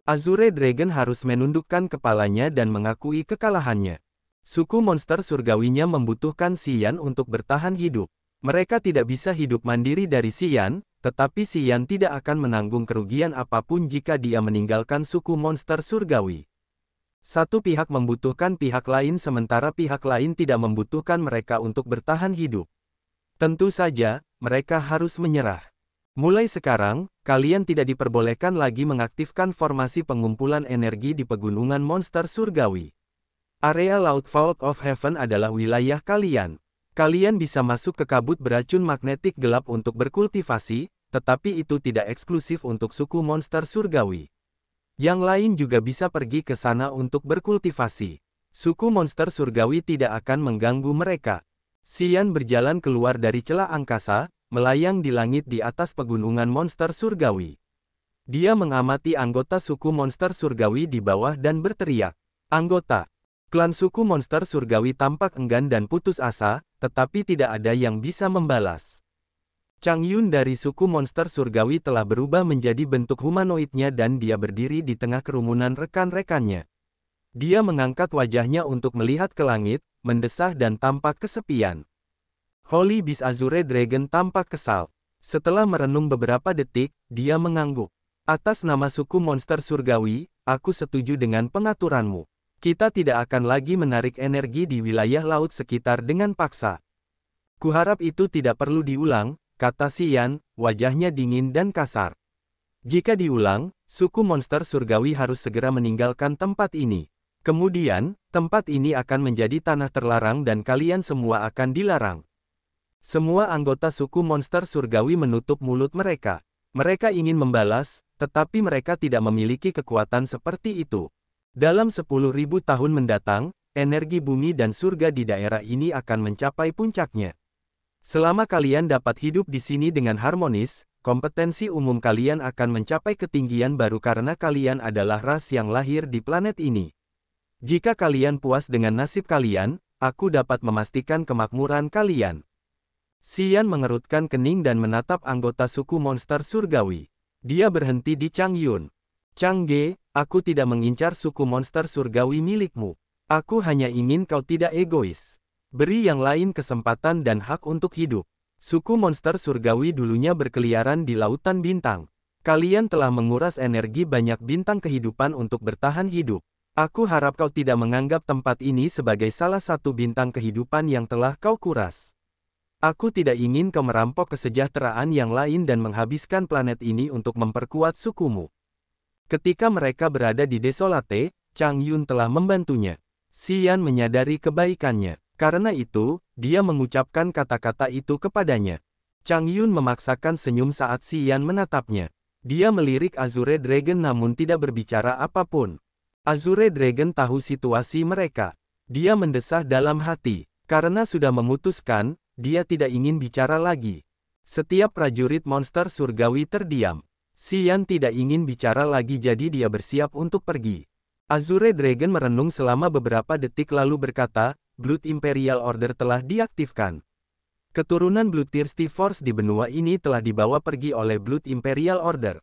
Azure Dragon harus menundukkan kepalanya dan mengakui kekalahannya. Suku monster surgawinya membutuhkan Xian untuk bertahan hidup. Mereka tidak bisa hidup mandiri dari Xian, tetapi Xian tidak akan menanggung kerugian apapun jika dia meninggalkan suku monster surgawi. Satu pihak membutuhkan pihak lain sementara pihak lain tidak membutuhkan mereka untuk bertahan hidup. Tentu saja, mereka harus menyerah. Mulai sekarang, kalian tidak diperbolehkan lagi mengaktifkan formasi pengumpulan energi di pegunungan monster surgawi. Area Laut Vault of Heaven adalah wilayah kalian. Kalian bisa masuk ke kabut beracun magnetik gelap untuk berkultivasi, tetapi itu tidak eksklusif untuk suku monster surgawi. Yang lain juga bisa pergi ke sana untuk berkultivasi. Suku monster surgawi tidak akan mengganggu mereka. Xian berjalan keluar dari celah angkasa, melayang di langit di atas pegunungan monster surgawi. Dia mengamati anggota suku monster surgawi di bawah dan berteriak. Anggota klan suku monster surgawi tampak enggan dan putus asa, tetapi tidak ada yang bisa membalas. Chang Yun dari suku monster surgawi telah berubah menjadi bentuk humanoidnya dan dia berdiri di tengah kerumunan rekan-rekannya. Dia mengangkat wajahnya untuk melihat ke langit, mendesah dan tampak kesepian. Holy Beast Azure Dragon tampak kesal. Setelah merenung beberapa detik, dia mengangguk. Atas nama suku monster surgawi, aku setuju dengan pengaturanmu. Kita tidak akan lagi menarik energi di wilayah laut sekitar dengan paksa. Kuharap itu tidak perlu diulang, kata Xian, wajahnya dingin dan kasar. Jika diulang, suku monster surgawi harus segera meninggalkan tempat ini. Kemudian, tempat ini akan menjadi tanah terlarang dan kalian semua akan dilarang. Semua anggota suku monster surgawi menutup mulut mereka. Mereka ingin membalas, tetapi mereka tidak memiliki kekuatan seperti itu. Dalam 10.000 tahun mendatang, energi bumi dan surga di daerah ini akan mencapai puncaknya. Selama kalian dapat hidup di sini dengan harmonis, kompetensi umum kalian akan mencapai ketinggian baru karena kalian adalah ras yang lahir di planet ini. Jika kalian puas dengan nasib kalian, aku dapat memastikan kemakmuran kalian. Xian mengerutkan kening dan menatap anggota suku monster surgawi. Dia berhenti di Chang Yun. Chang Ge, aku tidak mengincar suku monster surgawi milikmu. Aku hanya ingin kau tidak egois. Beri yang lain kesempatan dan hak untuk hidup. Suku monster surgawi dulunya berkeliaran di lautan bintang. Kalian telah menguras energi banyak bintang kehidupan untuk bertahan hidup. Aku harap kau tidak menganggap tempat ini sebagai salah satu bintang kehidupan yang telah kau kuras. Aku tidak ingin kau merampok kesejahteraan yang lain dan menghabiskan planet ini untuk memperkuat sukumu. Ketika mereka berada di Desolate, Chang Yun telah membantunya. Xian menyadari kebaikannya. Karena itu, dia mengucapkan kata-kata itu kepadanya. Chang Yun memaksakan senyum saat Xian menatapnya. Dia melirik Azure Dragon namun tidak berbicara apapun. Azure Dragon tahu situasi mereka. Dia mendesah dalam hati. Karena sudah memutuskan, dia tidak ingin bicara lagi. Setiap prajurit monster surgawi terdiam. Xian tidak ingin bicara lagi jadi dia bersiap untuk pergi. Azure Dragon merenung selama beberapa detik lalu berkata, Blood Imperial Order telah diaktifkan. Keturunan Bloodthirsty Force di benua ini telah dibawa pergi oleh Blood Imperial Order.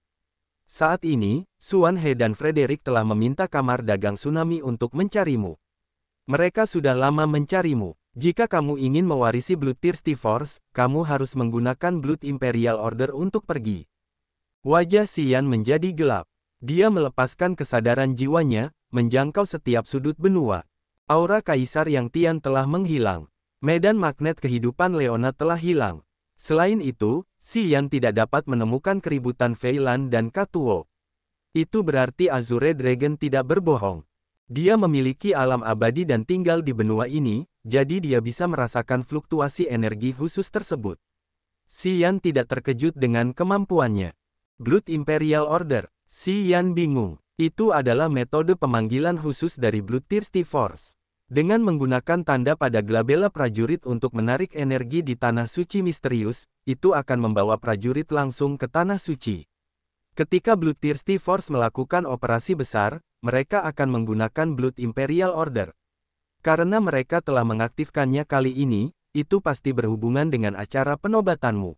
Saat ini, Xuan He dan Frederick telah meminta kamar dagang tsunami untuk mencarimu. Mereka sudah lama mencarimu. Jika kamu ingin mewarisi Bloodthirsty Force, kamu harus menggunakan Blood Imperial Order untuk pergi. Wajah Xian menjadi gelap. Dia melepaskan kesadaran jiwanya, menjangkau setiap sudut benua. Aura Kaisar yang Tian telah menghilang. Medan magnet kehidupan Leona telah hilang. Selain itu, Xian tidak dapat menemukan keributan Feilan dan Katuo. Itu berarti Azure Dragon tidak berbohong. Dia memiliki alam abadi dan tinggal di benua ini, jadi dia bisa merasakan fluktuasi energi khusus tersebut. Xian tidak terkejut dengan kemampuannya. Blood Imperial Order. Xian bingung. Itu adalah metode pemanggilan khusus dari Bloodthirsty Force. Dengan menggunakan tanda pada glabella prajurit untuk menarik energi di tanah suci misterius, itu akan membawa prajurit langsung ke tanah suci. Ketika Bloodthirsty Force melakukan operasi besar, mereka akan menggunakan Blood Imperial Order. Karena mereka telah mengaktifkannya kali ini, itu pasti berhubungan dengan acara penobatanmu.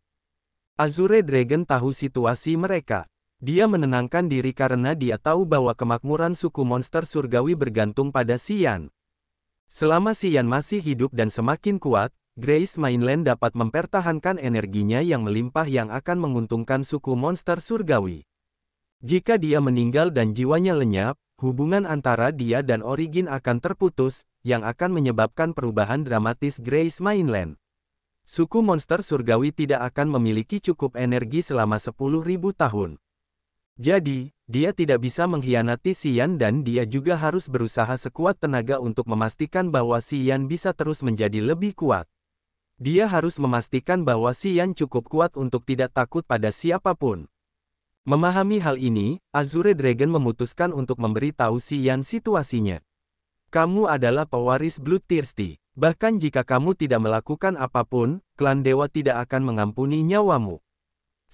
Azure Dragon tahu situasi mereka. Dia menenangkan diri karena dia tahu bahwa kemakmuran suku monster surgawi bergantung pada Xian. Selama Xian masih hidup dan semakin kuat, Grace Mainland dapat mempertahankan energinya yang melimpah yang akan menguntungkan suku monster surgawi. Jika dia meninggal dan jiwanya lenyap, hubungan antara dia dan Origin akan terputus, yang akan menyebabkan perubahan dramatis Grace Mainland. Suku monster surgawi tidak akan memiliki cukup energi selama 10.000 tahun. Jadi, dia tidak bisa mengkhianati Xian dan dia juga harus berusaha sekuat tenaga untuk memastikan bahwa Xian bisa terus menjadi lebih kuat. Dia harus memastikan bahwa Xian cukup kuat untuk tidak takut pada siapapun. Memahami hal ini, Azure Dragon memutuskan untuk memberitahu Xian situasinya. Kamu adalah pewaris Bloodthirsty. Bahkan jika kamu tidak melakukan apapun, klan dewa tidak akan mengampuni nyawamu.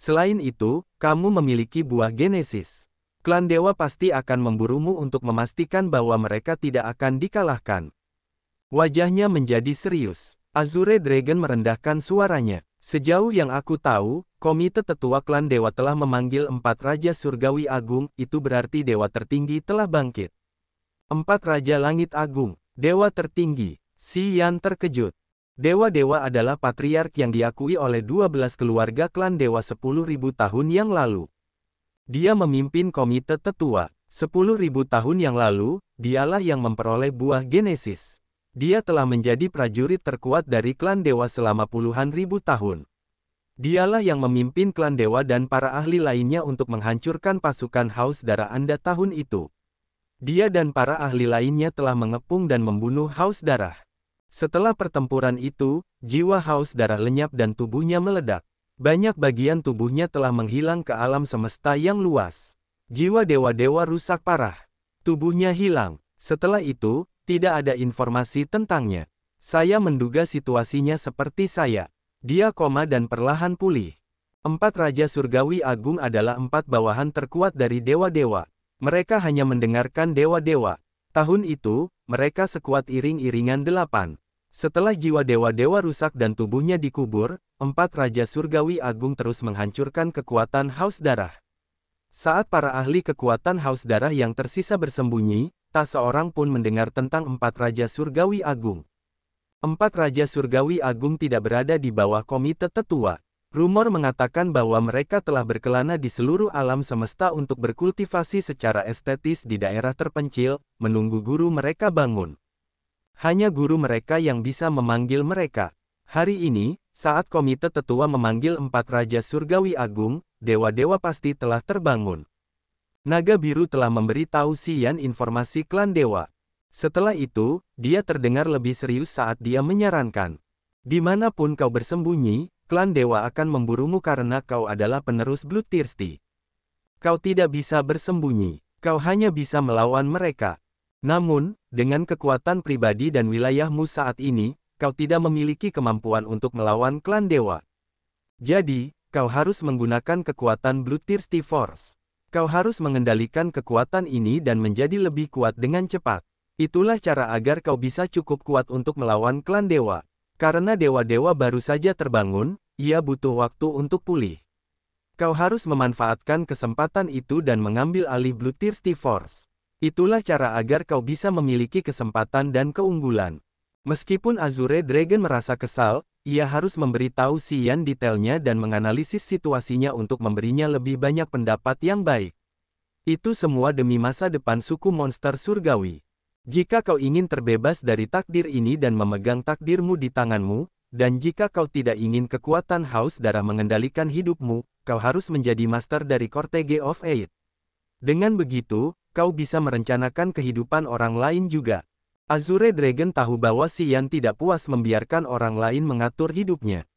Selain itu, kamu memiliki buah Genesis. Klan dewa pasti akan memburumu untuk memastikan bahwa mereka tidak akan dikalahkan. Wajahnya menjadi serius. Azure Dragon merendahkan suaranya. Sejauh yang aku tahu, Komite Tetua Klan Dewa telah memanggil 4 Raja Surgawi Agung, itu berarti Dewa Tertinggi telah bangkit. 4 Raja Langit Agung, Dewa Tertinggi. Xian terkejut. Dewa-dewa adalah patriark yang diakui oleh 12 keluarga klan dewa 10.000 tahun yang lalu. Dia memimpin Komite Tetua. 10.000 tahun yang lalu, dialah yang memperoleh buah Genesis. Dia telah menjadi prajurit terkuat dari klan dewa selama puluhan ribu tahun. Dialah yang memimpin klan dewa dan para ahli lainnya untuk menghancurkan pasukan Haus Darah Anda tahun itu. Dia dan para ahli lainnya telah mengepung dan membunuh Haus Darah. Setelah pertempuran itu, jiwa Haus Darah lenyap dan tubuhnya meledak. Banyak bagian tubuhnya telah menghilang ke alam semesta yang luas. Jiwa dewa-dewa rusak parah. Tubuhnya hilang. Setelah itu, tidak ada informasi tentangnya. Saya menduga situasinya seperti saya. Dia koma dan perlahan pulih. 4 Raja Surgawi Agung adalah 4 bawahan terkuat dari dewa-dewa. Mereka hanya mendengarkan dewa-dewa. Tahun itu, mereka sekuat iring-iringan 8. Setelah jiwa dewa-dewa rusak dan tubuhnya dikubur, 4 Raja Surgawi Agung terus menghancurkan kekuatan Haus Darah. Saat para ahli kekuatan Haus Darah yang tersisa bersembunyi, tak seorang pun mendengar tentang 4 Raja Surgawi Agung. 4 Raja Surgawi Agung tidak berada di bawah Komite Tetua. Rumor mengatakan bahwa mereka telah berkelana di seluruh alam semesta untuk berkultivasi secara estetis di daerah terpencil, menunggu guru mereka bangun. Hanya guru mereka yang bisa memanggil mereka. Hari ini, saat Komite Tetua memanggil 4 Raja Surgawi Agung, dewa-dewa pasti telah terbangun. Naga Biru telah memberitahu Xian informasi klan dewa. Setelah itu, dia terdengar lebih serius saat dia menyarankan. Dimanapun kau bersembunyi, klan dewa akan memburumu karena kau adalah penerus Bloodthirsty. Kau tidak bisa bersembunyi, kau hanya bisa melawan mereka. Namun, dengan kekuatan pribadi dan wilayahmu saat ini, kau tidak memiliki kemampuan untuk melawan klan dewa. Jadi, kau harus menggunakan kekuatan Bloodthirsty Force. Kau harus mengendalikan kekuatan ini dan menjadi lebih kuat dengan cepat. Itulah cara agar kau bisa cukup kuat untuk melawan klan dewa. Karena dewa-dewa baru saja terbangun, ia butuh waktu untuk pulih. Kau harus memanfaatkan kesempatan itu dan mengambil alih Bloodthirsty Force. Itulah cara agar kau bisa memiliki kesempatan dan keunggulan. Meskipun Azure Dragon merasa kesal, ia harus memberitahu Xian detailnya dan menganalisis situasinya untuk memberinya lebih banyak pendapat yang baik. Itu semua demi masa depan suku monster surgawi. Jika kau ingin terbebas dari takdir ini dan memegang takdirmu di tanganmu, dan jika kau tidak ingin kekuatan Haus Darah mengendalikan hidupmu, kau harus menjadi master dari Cortege of Eight. Dengan begitu, kau bisa merencanakan kehidupan orang lain juga. Azure Dragon tahu bahwa Xian tidak puas membiarkan orang lain mengatur hidupnya.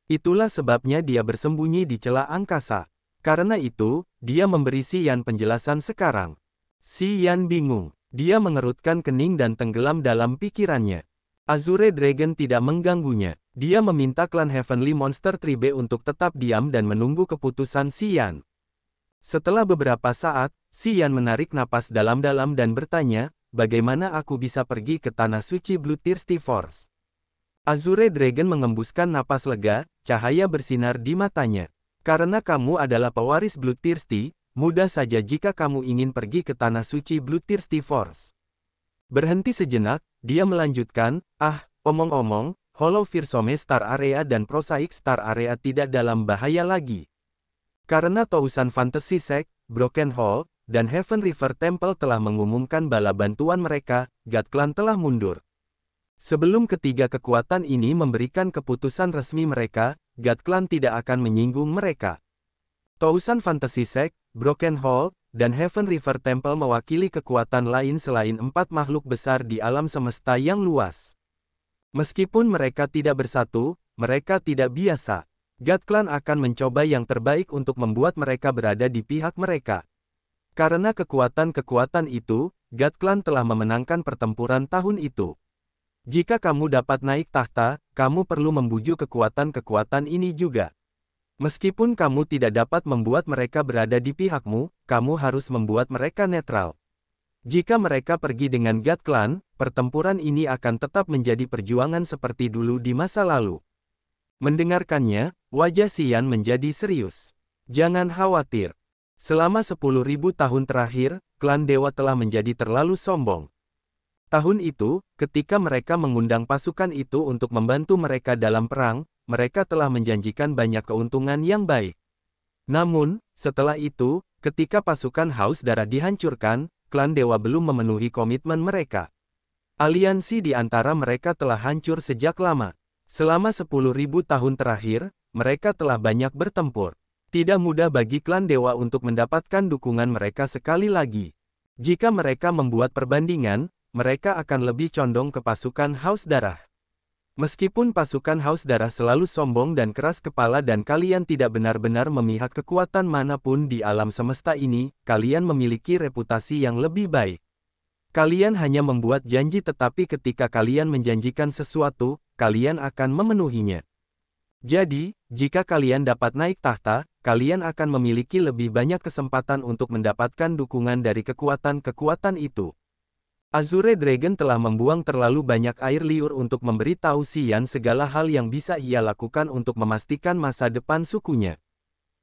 Itulah sebabnya dia bersembunyi di celah angkasa. Karena itu, dia memberi Xian penjelasan sekarang. Xian bingung. Dia mengerutkan kening dan tenggelam dalam pikirannya. Azure Dragon tidak mengganggunya. Dia meminta klan Heavenly Monster Tribe untuk tetap diam dan menunggu keputusan Xian. Setelah beberapa saat, Xian menarik napas dalam-dalam dan bertanya, bagaimana aku bisa pergi ke tanah suci Bloodthirsty Force? Azure Dragon mengembuskan napas lega, cahaya bersinar di matanya. Karena kamu adalah pewaris Bloodthirsty, mudah saja jika kamu ingin pergi ke Tanah Suci Bloodthirsty Force. Berhenti sejenak, dia melanjutkan, omong-omong, Hollow Firsome Star Area dan Prosaic Star Area tidak dalam bahaya lagi. Karena Tousan Fantasy Sect, Broken Hall, dan Heaven River Temple telah mengumumkan bala bantuan mereka, God Clan telah mundur. Sebelum ketiga kekuatan ini memberikan keputusan resmi mereka, God Clan tidak akan menyinggung mereka. Tousan Fantasy Sect, Broken Hall, dan Heaven River Temple mewakili kekuatan lain selain 4 makhluk besar di alam semesta yang luas. Meskipun mereka tidak bersatu, mereka tidak biasa. God Clan akan mencoba yang terbaik untuk membuat mereka berada di pihak mereka. Karena kekuatan-kekuatan itu, God Clan telah memenangkan pertempuran tahun itu. Jika kamu dapat naik tahta, kamu perlu membujuk kekuatan-kekuatan ini juga. Meskipun kamu tidak dapat membuat mereka berada di pihakmu, kamu harus membuat mereka netral. Jika mereka pergi dengan God Clan, pertempuran ini akan tetap menjadi perjuangan seperti dulu di masa lalu. Mendengarkannya, wajah Xian menjadi serius. Jangan khawatir. Selama 10.000 tahun terakhir, klan dewa telah menjadi terlalu sombong. Tahun itu, ketika mereka mengundang pasukan itu untuk membantu mereka dalam perang, mereka telah menjanjikan banyak keuntungan yang baik. Namun, setelah itu, ketika pasukan Haus Darah dihancurkan, klan dewa belum memenuhi komitmen mereka. Aliansi di antara mereka telah hancur sejak lama. Selama 10.000 tahun terakhir, mereka telah banyak bertempur. Tidak mudah bagi klan dewa untuk mendapatkan dukungan mereka sekali lagi. Jika mereka membuat perbandingan, mereka akan lebih condong ke pasukan Haus Darah. Meskipun pasukan Haus Darah selalu sombong dan keras kepala dan kalian tidak benar-benar memihak kekuatan manapun di alam semesta ini, kalian memiliki reputasi yang lebih baik. Kalian hanya membuat janji tetapi ketika kalian menjanjikan sesuatu, kalian akan memenuhinya. Jadi, jika kalian dapat naik tahta, kalian akan memiliki lebih banyak kesempatan untuk mendapatkan dukungan dari kekuatan-kekuatan itu. Azure Dragon telah membuang terlalu banyak air liur untuk memberitahu Xian segala hal yang bisa ia lakukan untuk memastikan masa depan sukunya.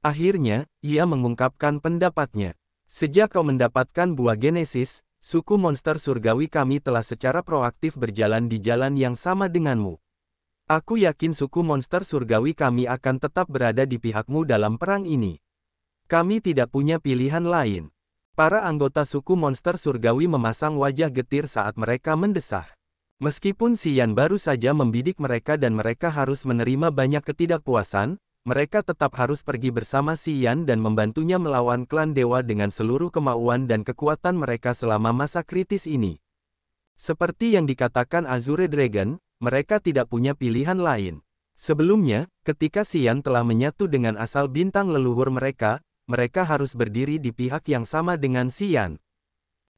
Akhirnya, ia mengungkapkan pendapatnya. Sejak kau mendapatkan buah Genesis, suku monster surgawi kami telah secara proaktif berjalan di jalan yang sama denganmu. Aku yakin suku monster surgawi kami akan tetap berada di pihakmu dalam perang ini. Kami tidak punya pilihan lain. Para anggota suku monster surgawi memasang wajah getir saat mereka mendesah. Meskipun Xian baru saja membidik mereka dan mereka harus menerima banyak ketidakpuasan, mereka tetap harus pergi bersama Xian dan membantunya melawan klan dewa dengan seluruh kemauan dan kekuatan mereka selama masa kritis ini. Seperti yang dikatakan Azure Dragon, mereka tidak punya pilihan lain. Sebelumnya, ketika Xian telah menyatu dengan asal bintang leluhur mereka, mereka harus berdiri di pihak yang sama dengan Xian.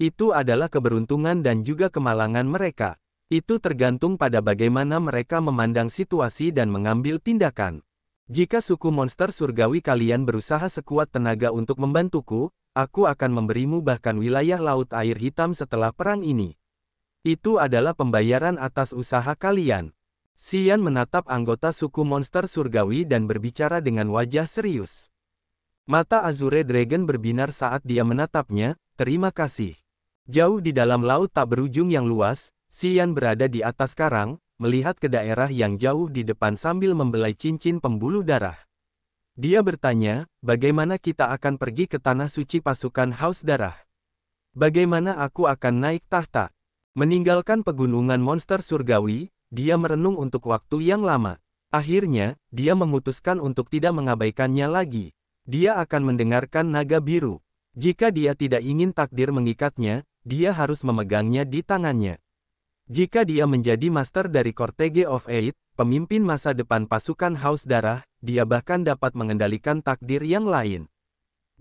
Itu adalah keberuntungan dan juga kemalangan mereka. Itu tergantung pada bagaimana mereka memandang situasi dan mengambil tindakan. Jika suku monster surgawi kalian berusaha sekuat tenaga untuk membantuku, aku akan memberimu bahkan wilayah Laut Air Hitam setelah perang ini. Itu adalah pembayaran atas usaha kalian. Xian menatap anggota suku monster surgawi dan berbicara dengan wajah serius. Mata Azure Dragon berbinar saat dia menatapnya, terima kasih. Jauh di dalam laut tak berujung yang luas, Xian berada di atas karang, melihat ke daerah yang jauh di depan sambil membelai cincin pembuluh darah. Dia bertanya, bagaimana kita akan pergi ke tanah suci pasukan Haus Darah? Bagaimana aku akan naik tahta? Meninggalkan pegunungan monster surgawi, dia merenung untuk waktu yang lama. Akhirnya, dia memutuskan untuk tidak mengabaikannya lagi. Dia akan mendengarkan naga biru. Jika dia tidak ingin takdir mengikatnya, dia harus memegangnya di tangannya. Jika dia menjadi master dari Cortege of Eight, pemimpin masa depan pasukan Haus Darah, dia bahkan dapat mengendalikan takdir yang lain.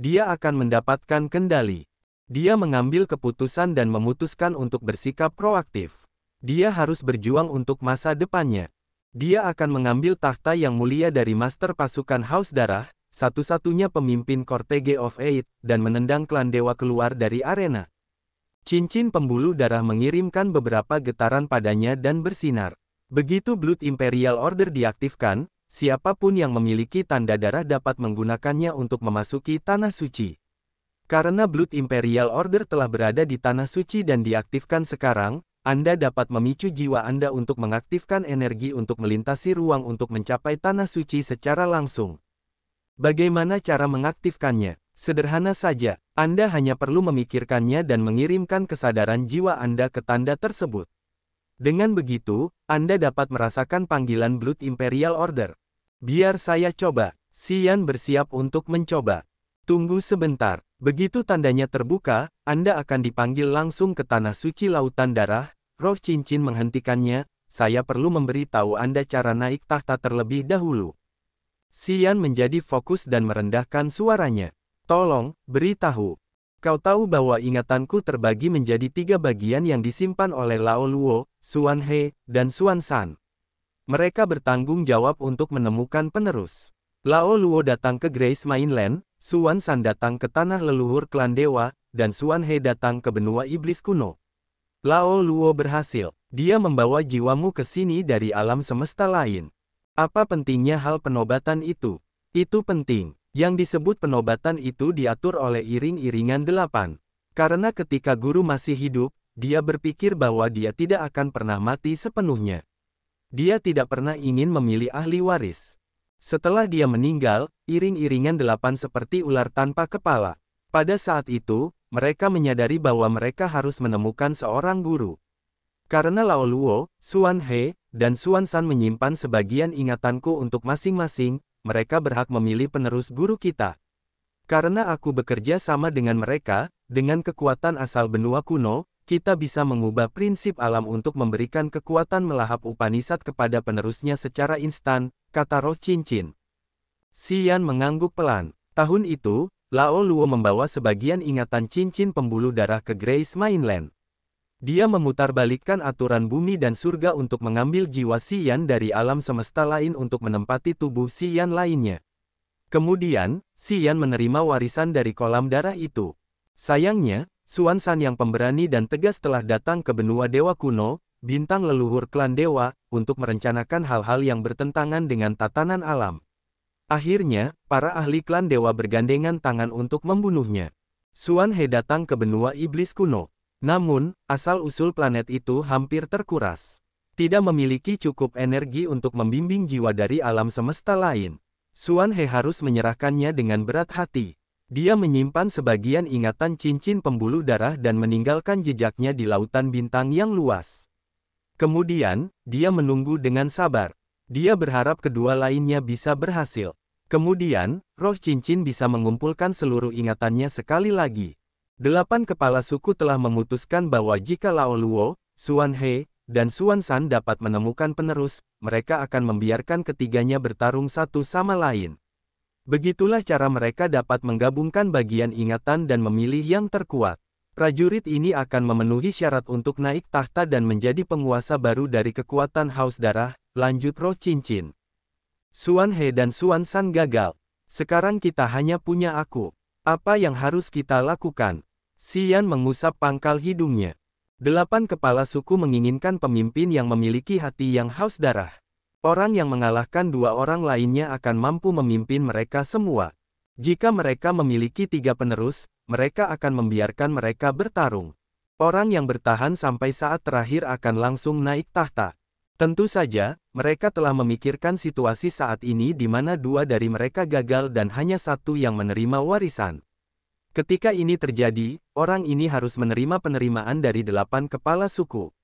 Dia akan mendapatkan kendali. Dia mengambil keputusan dan memutuskan untuk bersikap proaktif. Dia harus berjuang untuk masa depannya. Dia akan mengambil takhta yang mulia dari master pasukan Haus Darah, satu-satunya pemimpin Cortege of Eight, dan menendang klan dewa keluar dari arena. Cincin pembuluh darah mengirimkan beberapa getaran padanya dan bersinar. Begitu Blood Imperial Order diaktifkan, siapapun yang memiliki tanda darah dapat menggunakannya untuk memasuki tanah suci. Karena Blood Imperial Order telah berada di Tanah Suci dan diaktifkan sekarang, Anda dapat memicu jiwa Anda untuk mengaktifkan energi untuk melintasi ruang untuk mencapai Tanah Suci secara langsung. Bagaimana cara mengaktifkannya? Sederhana saja, Anda hanya perlu memikirkannya dan mengirimkan kesadaran jiwa Anda ke tanda tersebut. Dengan begitu, Anda dapat merasakan panggilan Blood Imperial Order. Biar saya coba. Xian bersiap untuk mencoba. Tunggu sebentar. Begitu tandanya terbuka, Anda akan dipanggil langsung ke Tanah Suci Lautan Darah. Roh cincin menghentikannya. Saya perlu memberitahu Anda cara naik tahta terlebih dahulu. Xian menjadi fokus dan merendahkan suaranya. Tolong, beritahu. Kau tahu bahwa ingatanku terbagi menjadi 3 bagian yang disimpan oleh Lao Luo, Xuan He, dan Xuan San. Mereka bertanggung jawab untuk menemukan penerus. Lao Luo datang ke Grace Mainland, Xuan San datang ke tanah leluhur klan dewa, dan Xuan He datang ke benua iblis kuno. Lao Luo berhasil. Dia membawa jiwamu ke sini dari alam semesta lain. Apa pentingnya hal penobatan itu? Itu penting. Yang disebut penobatan itu diatur oleh iring-iringan 8. Karena ketika guru masih hidup, dia berpikir bahwa dia tidak akan pernah mati sepenuhnya. Dia tidak pernah ingin memilih ahli waris. Setelah dia meninggal, iring-iringan 8 seperti ular tanpa kepala. Pada saat itu, mereka menyadari bahwa mereka harus menemukan seorang guru. Karena Lao Luo, Xuan He, dan Xuan San menyimpan sebagian ingatanku untuk masing-masing, mereka berhak memilih penerus guru kita. Karena aku bekerja sama dengan mereka, dengan kekuatan asal benua kuno, kita bisa mengubah prinsip alam untuk memberikan kekuatan melahap Upanishad kepada penerusnya secara instan, kata roh cincin. Xian mengangguk pelan. Tahun itu, Lao Luo membawa sebagian ingatan cincin pembuluh darah ke Grace Mainland. Dia memutarbalikkan aturan bumi dan surga untuk mengambil jiwa Xian dari alam semesta lain untuk menempati tubuh Xian lainnya. Kemudian, Xian menerima warisan dari kolam darah itu. Sayangnya, Xuan San yang pemberani dan tegas telah datang ke benua dewa kuno, bintang leluhur klan dewa, untuk merencanakan hal-hal yang bertentangan dengan tatanan alam. Akhirnya, para ahli klan dewa bergandengan tangan untuk membunuhnya. Xuan He datang ke benua iblis kuno. Namun, asal-usul planet itu hampir terkuras. Tidak memiliki cukup energi untuk membimbing jiwa dari alam semesta lain. Xuan He harus menyerahkannya dengan berat hati. Dia menyimpan sebagian ingatan cincin pembuluh darah dan meninggalkan jejaknya di lautan bintang yang luas. Kemudian, dia menunggu dengan sabar. Dia berharap kedua lainnya bisa berhasil. Kemudian, roh cincin bisa mengumpulkan seluruh ingatannya sekali lagi. 8 kepala suku telah memutuskan bahwa jika Lao Luo, Xuan He, dan Xuan San dapat menemukan penerus, mereka akan membiarkan ketiganya bertarung satu sama lain. Begitulah cara mereka dapat menggabungkan bagian ingatan dan memilih yang terkuat. Prajurit ini akan memenuhi syarat untuk naik tahta dan menjadi penguasa baru dari kekuatan haus darah, lanjut roh cincin. Xuan He dan Xuan San gagal. Sekarang kita hanya punya aku. Apa yang harus kita lakukan? Xian mengusap pangkal hidungnya. 8 kepala suku menginginkan pemimpin yang memiliki hati yang haus darah. Orang yang mengalahkan 2 orang lainnya akan mampu memimpin mereka semua. Jika mereka memiliki 3 penerus, mereka akan membiarkan mereka bertarung. Orang yang bertahan sampai saat terakhir akan langsung naik tahta. Tentu saja, mereka telah memikirkan situasi saat ini di mana 2 dari mereka gagal dan hanya 1 yang menerima warisan. Ketika ini terjadi, orang ini harus menerima penerimaan dari 8 kepala suku.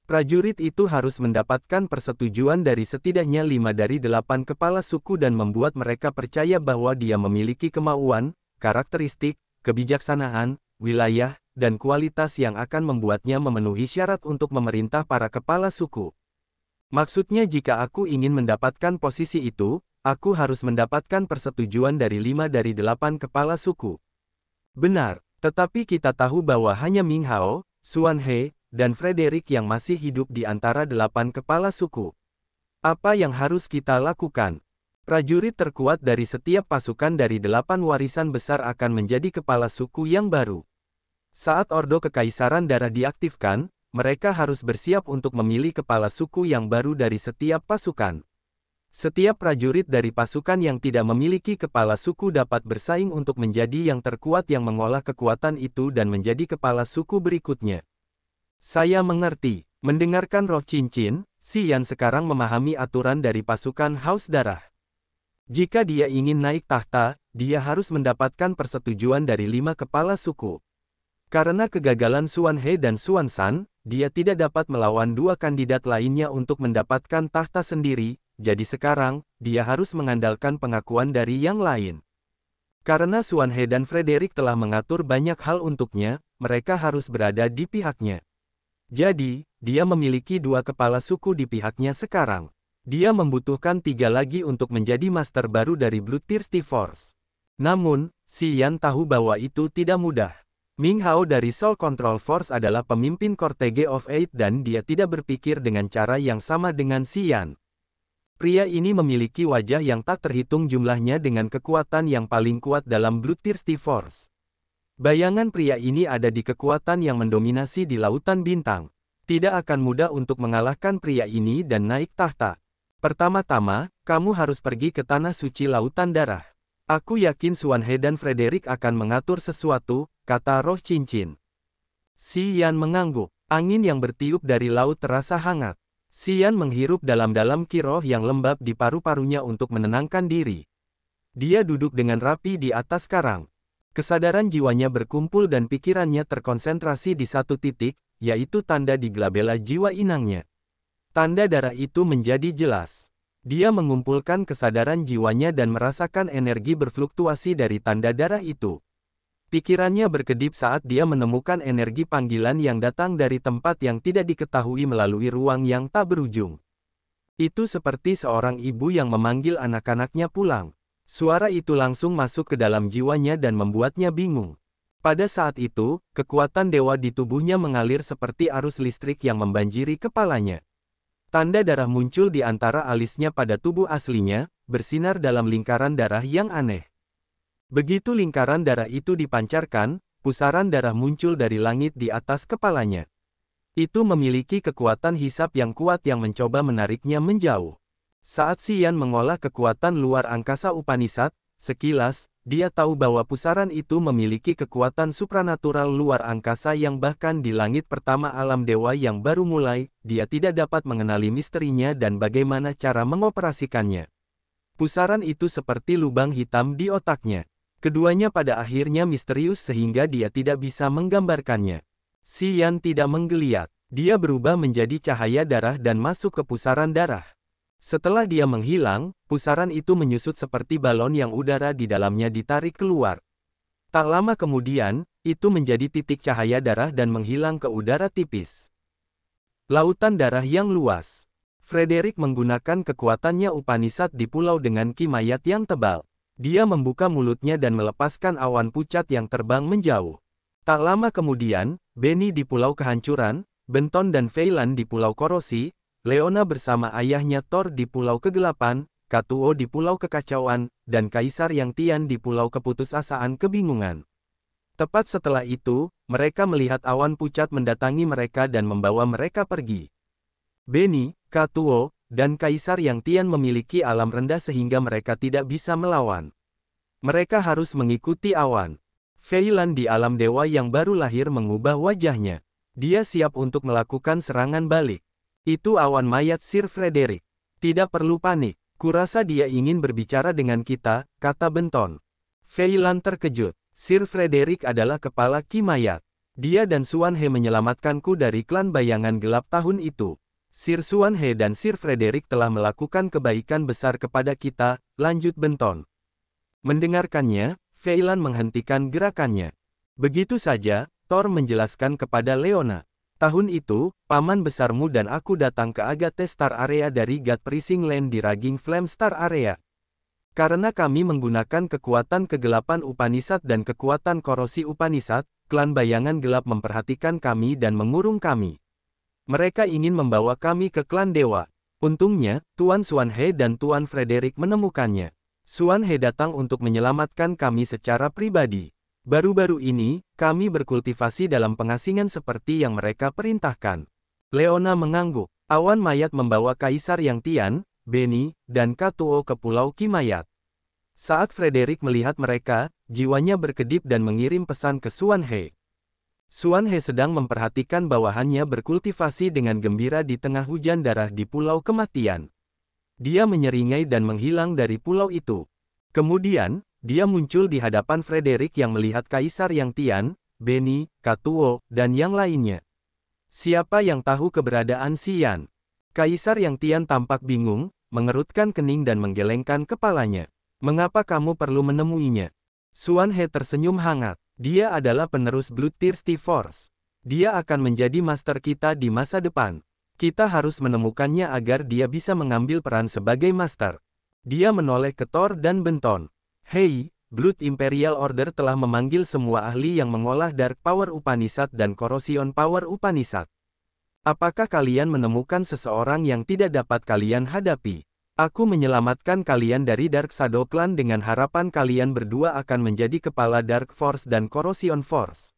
Prajurit itu harus mendapatkan persetujuan dari setidaknya 5 dari 8 kepala suku dan membuat mereka percaya bahwa dia memiliki kemauan, karakteristik, kebijaksanaan, wilayah, dan kualitas yang akan membuatnya memenuhi syarat untuk memerintah para kepala suku. Maksudnya jika aku ingin mendapatkan posisi itu, aku harus mendapatkan persetujuan dari 5 dari 8 kepala suku. Benar, tetapi kita tahu bahwa hanya Ming Hao, Xuan He, dan Frederick yang masih hidup di antara 8 kepala suku. Apa yang harus kita lakukan? Prajurit terkuat dari setiap pasukan dari 8 warisan besar akan menjadi kepala suku yang baru. Saat Ordo Kekaisaran Darah diaktifkan, mereka harus bersiap untuk memilih kepala suku yang baru dari setiap pasukan. Setiap prajurit dari pasukan yang tidak memiliki kepala suku dapat bersaing untuk menjadi yang terkuat yang mengolah kekuatan itu dan menjadi kepala suku berikutnya. Saya mengerti. Mendengarkan roh cincin, Xian sekarang memahami aturan dari pasukan Haus Darah. Jika dia ingin naik tahta, dia harus mendapatkan persetujuan dari 5 kepala suku. Karena kegagalan Xuan He dan Xuan San, dia tidak dapat melawan 2 kandidat lainnya untuk mendapatkan tahta sendiri, jadi sekarang, dia harus mengandalkan pengakuan dari yang lain. Karena Xuan He dan Frederick telah mengatur banyak hal untuknya, mereka harus berada di pihaknya. Jadi, dia memiliki 2 kepala suku di pihaknya sekarang. Dia membutuhkan 3 lagi untuk menjadi master baru dari Bloodthirsty Force. Namun, Xian tahu bahwa itu tidak mudah. Ming Hao dari Soul Control Force adalah pemimpin Cortege of Eight dan dia tidak berpikir dengan cara yang sama dengan Xian. Pria ini memiliki wajah yang tak terhitung jumlahnya dengan kekuatan yang paling kuat dalam Bloodthirsty Force. Bayangan pria ini ada di kekuatan yang mendominasi di Lautan Bintang. Tidak akan mudah untuk mengalahkan pria ini dan naik tahta. Pertama-tama, kamu harus pergi ke Tanah Suci Lautan Darah. Aku yakin Xuan He dan Frederick akan mengatur sesuatu, kata roh cincin. Xian mengangguk. Angin yang bertiup dari laut terasa hangat. Xian menghirup dalam-dalam kiroh yang lembab di paru-parunya untuk menenangkan diri. Dia duduk dengan rapi di atas karang. Kesadaran jiwanya berkumpul dan pikirannya terkonsentrasi di satu titik, yaitu tanda di glabela jiwa inangnya. Tanda darah itu menjadi jelas. Dia mengumpulkan kesadaran jiwanya dan merasakan energi berfluktuasi dari tanda darah itu. Pikirannya berkedip saat dia menemukan energi panggilan yang datang dari tempat yang tidak diketahui melalui ruang yang tak berujung. Itu seperti seorang ibu yang memanggil anak-anaknya pulang. Suara itu langsung masuk ke dalam jiwanya dan membuatnya bingung. Pada saat itu, kekuatan dewa di tubuhnya mengalir seperti arus listrik yang membanjiri kepalanya. Tanda darah muncul di antara alisnya pada tubuh aslinya, bersinar dalam lingkaran darah yang aneh. Begitu lingkaran darah itu dipancarkan, pusaran darah muncul dari langit di atas kepalanya. Itu memiliki kekuatan hisap yang kuat yang mencoba menariknya menjauh. Saat Xian mengolah kekuatan luar angkasa Upanishad, sekilas, dia tahu bahwa pusaran itu memiliki kekuatan supranatural luar angkasa yang bahkan di langit pertama alam dewa yang baru mulai, dia tidak dapat mengenali misterinya dan bagaimana cara mengoperasikannya. Pusaran itu seperti lubang hitam di otaknya. Keduanya pada akhirnya misterius sehingga dia tidak bisa menggambarkannya. Xian tidak menggeliat. Dia berubah menjadi cahaya darah dan masuk ke pusaran darah. Setelah dia menghilang, pusaran itu menyusut seperti balon yang udara di dalamnya ditarik keluar. Tak lama kemudian, itu menjadi titik cahaya darah dan menghilang ke udara tipis. Lautan darah yang luas. Frederick menggunakan kekuatannya Upanishad di pulau dengan ki mayat yang tebal. Dia membuka mulutnya dan melepaskan awan pucat yang terbang menjauh. Tak lama kemudian, Benny di Pulau Kehancuran, Benton dan Feilan di Pulau Korosi, Leona bersama ayahnya Thor di Pulau Kegelapan, Katuo di Pulau Kekacauan, dan Kaisar Yang Tian di Pulau Keputusasaan Kebingungan. Tepat setelah itu, mereka melihat awan pucat mendatangi mereka dan membawa mereka pergi. Benny, Katuo, dan Kaisar Yang Tian memiliki alam rendah sehingga mereka tidak bisa melawan. Mereka harus mengikuti awan. Feilan di alam dewa yang baru lahir mengubah wajahnya. Dia siap untuk melakukan serangan balik. Itu awan mayat Sir Frederick. Tidak perlu panik. Kurasa dia ingin berbicara dengan kita, kata Benton. Feilan terkejut. Sir Frederick adalah kepala ki mayat. Dia dan Xuan He menyelamatkanku dari klan bayangan gelap tahun itu. Sir Xuan He dan Sir Frederick telah melakukan kebaikan besar kepada kita, lanjut Benton. Mendengarkannya, Feilan menghentikan gerakannya. Begitu saja, Thor menjelaskan kepada Leona. Tahun itu, paman besarmu dan aku datang ke Agathe Star Area dari God Prising Land di Raging Flame Star Area. Karena kami menggunakan kekuatan kegelapan Upanishad dan kekuatan korosi Upanishad, klan bayangan gelap memperhatikan kami dan mengurung kami. Mereka ingin membawa kami ke klan dewa. Untungnya, Tuan Xuan He dan Tuan Frederick menemukannya. Xuan He datang untuk menyelamatkan kami secara pribadi. Baru-baru ini, kami berkultivasi dalam pengasingan seperti yang mereka perintahkan. Leona mengangguk. Awan mayat membawa Kaisar Yang Tian, Benny, dan Katuo ke Pulau Kimayat. Saat Frederick melihat mereka, jiwanya berkedip dan mengirim pesan ke Xuan He. Xuan He sedang memperhatikan bawahannya berkultivasi dengan gembira di tengah hujan darah di Pulau Kematian. Dia menyeringai dan menghilang dari pulau itu. Kemudian, dia muncul di hadapan Frederick yang melihat Kaisar Yang Tian, Benny, Katuo, dan yang lainnya. Siapa yang tahu keberadaan Xian? Kaisar Yang Tian tampak bingung, mengerutkan kening dan menggelengkan kepalanya. Mengapa kamu perlu menemuinya? Xuan He tersenyum hangat. Dia adalah penerus Bloodthirsty Force. Dia akan menjadi master kita di masa depan. Kita harus menemukannya agar dia bisa mengambil peran sebagai master. Dia menoleh ke Thor dan Benton. Hei, Blood Imperial Order telah memanggil semua ahli yang mengolah Dark Power Upanishad dan Corrosion Power Upanishad. Apakah kalian menemukan seseorang yang tidak dapat kalian hadapi? Aku menyelamatkan kalian dari Dark Shadow Clan dengan harapan kalian berdua akan menjadi kepala Dark Force dan Corrosion Force.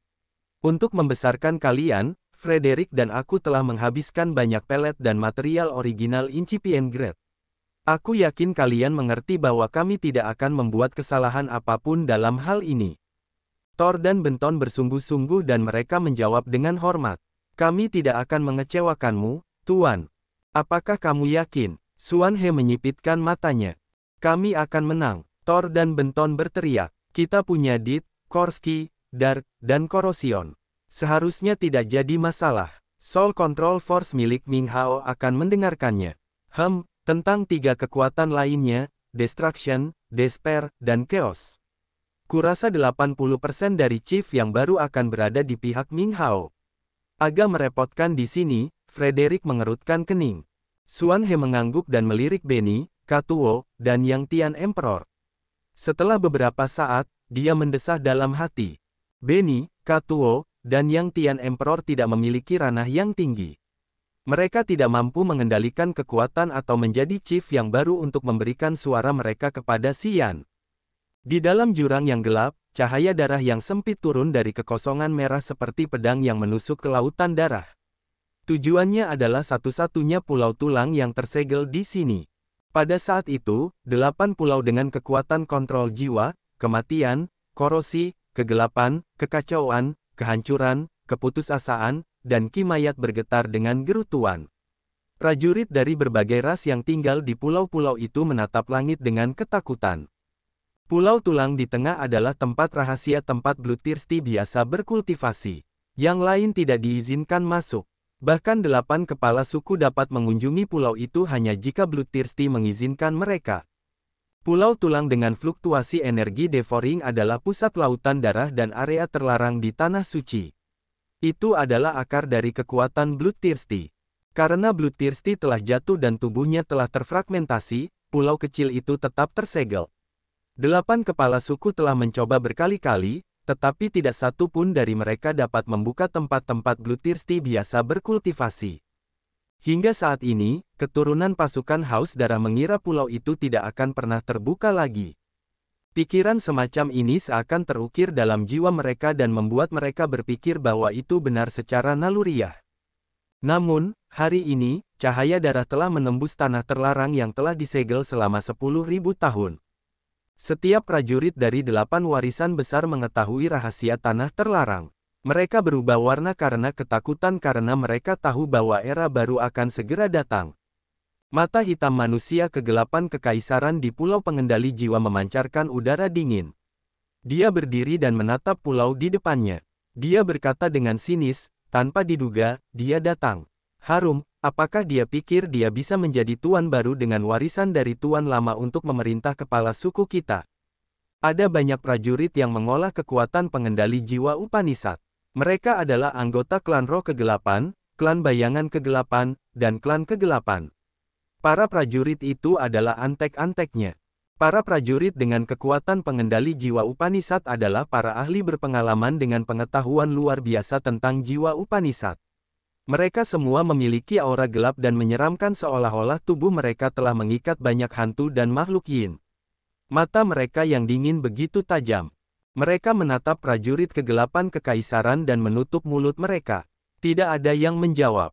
Untuk membesarkan kalian, Frederick dan aku telah menghabiskan banyak pelet dan material original incipient grade. Aku yakin kalian mengerti bahwa kami tidak akan membuat kesalahan apapun dalam hal ini. Thor dan Benton bersungguh-sungguh dan mereka menjawab dengan hormat. Kami tidak akan mengecewakanmu, Tuan. Apakah kamu yakin? Xuan He menyipitkan matanya. Kami akan menang. Thor dan Benton berteriak. Kita punya Dit, Korski, Dark, dan Corrosion. Seharusnya tidak jadi masalah. Soul Control Force milik Ming Hao akan mendengarkannya. Tentang tiga kekuatan lainnya, Destruction, Despair, dan Chaos. Kurasa 80% dari Chief yang baru akan berada di pihak Ming Hao. Agak merepotkan di sini, Frederick mengerutkan kening. Xuan He mengangguk dan melirik Benny, Katuo, dan Yang Tian Emperor. Setelah beberapa saat, dia mendesah dalam hati. Benny, Katuo, dan Yang Tian Emperor tidak memiliki ranah yang tinggi. Mereka tidak mampu mengendalikan kekuatan atau menjadi chief yang baru untuk memberikan suara mereka kepada Xian. Di dalam jurang yang gelap, cahaya darah yang sempit turun dari kekosongan merah seperti pedang yang menusuk ke lautan darah. Tujuannya adalah satu-satunya pulau tulang yang tersegel di sini. Pada saat itu, 8 pulau dengan kekuatan kontrol jiwa, kematian, korosi, kegelapan, kekacauan, kehancuran, keputusasaan, dan Kimayat bergetar dengan gerutuan. Prajurit dari berbagai ras yang tinggal di pulau-pulau itu menatap langit dengan ketakutan. Pulau Tulang di tengah adalah tempat rahasia tempat Bloodthirsty biasa berkultivasi. Yang lain tidak diizinkan masuk. Bahkan 8 kepala suku dapat mengunjungi pulau itu hanya jika Bloodthirsty mengizinkan mereka. Pulau Tulang dengan fluktuasi energi devouring adalah pusat lautan darah dan area terlarang di Tanah Suci. Itu adalah akar dari kekuatan Bloodthirsty. Karena Bloodthirsty telah jatuh dan tubuhnya telah terfragmentasi, pulau kecil itu tetap tersegel. 8 kepala suku telah mencoba berkali-kali, tetapi tidak satu pun dari mereka dapat membuka tempat-tempat Bloodthirsty biasa berkultivasi. Hingga saat ini, keturunan pasukan Haus Darah mengira pulau itu tidak akan pernah terbuka lagi. Pikiran semacam ini seakan terukir dalam jiwa mereka dan membuat mereka berpikir bahwa itu benar secara naluriah. Namun, hari ini, cahaya darah telah menembus tanah terlarang yang telah disegel selama 10.000 tahun. Setiap prajurit dari 8 warisan besar mengetahui rahasia tanah terlarang. Mereka berubah warna karena ketakutan karena mereka tahu bahwa era baru akan segera datang. Mata hitam manusia kegelapan kekaisaran di pulau pengendali jiwa memancarkan udara dingin. Dia berdiri dan menatap pulau di depannya. Dia berkata dengan sinis, tanpa diduga, dia datang. Harum, apakah dia pikir dia bisa menjadi tuan baru dengan warisan dari tuan lama untuk memerintah kepala suku kita? Ada banyak prajurit yang mengolah kekuatan pengendali jiwa Upanishad. Mereka adalah anggota klan roh kegelapan, klan bayangan kegelapan, dan klan kegelapan. Para prajurit itu adalah antek-anteknya. Para prajurit dengan kekuatan pengendali jiwa Upanishad adalah para ahli berpengalaman dengan pengetahuan luar biasa tentang jiwa Upanishad. Mereka semua memiliki aura gelap dan menyeramkan seolah-olah tubuh mereka telah mengikat banyak hantu dan makhluk yin. Mata mereka yang dingin begitu tajam. Mereka menatap prajurit kegelapan kekaisaran dan menutup mulut mereka. Tidak ada yang menjawab.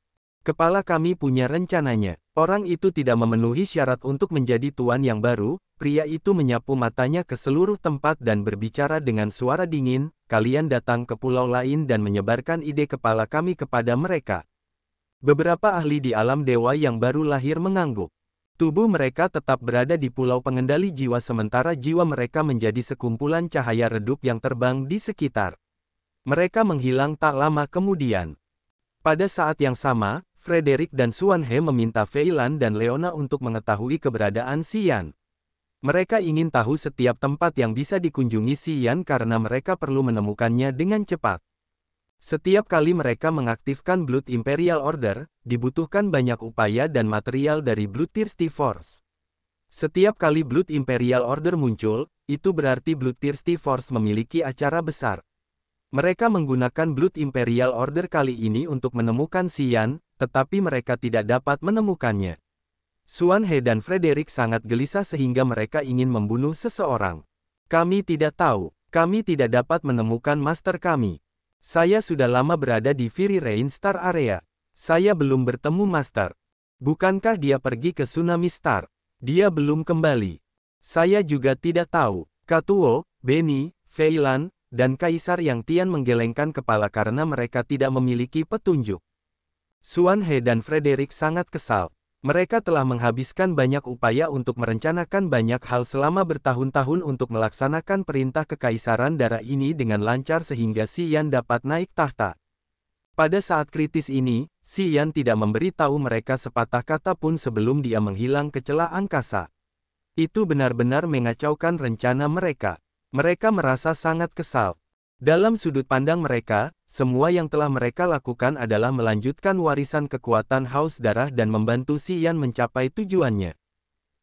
Kepala kami punya rencananya. Orang itu tidak memenuhi syarat untuk menjadi tuan yang baru. Pria itu menyapu matanya ke seluruh tempat dan berbicara dengan suara dingin, kalian datang ke pulau lain dan menyebarkan ide kepala kami kepada mereka. Beberapa ahli di alam dewa yang baru lahir mengangguk. Tubuh mereka tetap berada di pulau pengendali jiwa sementara jiwa mereka menjadi sekumpulan cahaya redup yang terbang di sekitar. Mereka menghilang tak lama kemudian. Pada saat yang sama, Frederick dan Xuan He meminta Fei Lan dan Leona untuk mengetahui keberadaan Xian. Mereka ingin tahu setiap tempat yang bisa dikunjungi Xian karena mereka perlu menemukannya dengan cepat. Setiap kali mereka mengaktifkan Blood Imperial Order, dibutuhkan banyak upaya dan material dari Bloodthirsty Force. Setiap kali Blood Imperial Order muncul, itu berarti Bloodthirsty Force memiliki acara besar. Mereka menggunakan Blood Imperial Order kali ini untuk menemukan Xian, tetapi mereka tidak dapat menemukannya. Xuan He dan Frederick sangat gelisah sehingga mereka ingin membunuh seseorang. Kami tidak tahu. Kami tidak dapat menemukan master kami. Saya sudah lama berada di Fiery Rain Star Area. Saya belum bertemu master. Bukankah dia pergi ke Tsunami Star? Dia belum kembali. Saya juga tidak tahu. Katuo, Benny, Fei Lan, dan Kaisar Yang Tian menggelengkan kepala karena mereka tidak memiliki petunjuk. Xuan He dan Frederick sangat kesal. Mereka telah menghabiskan banyak upaya untuk merencanakan banyak hal selama bertahun-tahun untuk melaksanakan perintah kekaisaran darah ini dengan lancar sehingga Xian dapat naik tahta. Pada saat kritis ini, Xian tidak memberi tahu mereka sepatah kata pun sebelum dia menghilang ke celah angkasa. Itu benar-benar mengacaukan rencana mereka. Mereka merasa sangat kesal. Dalam sudut pandang mereka, semua yang telah mereka lakukan adalah melanjutkan warisan kekuatan Haus Darah dan membantu Xian mencapai tujuannya.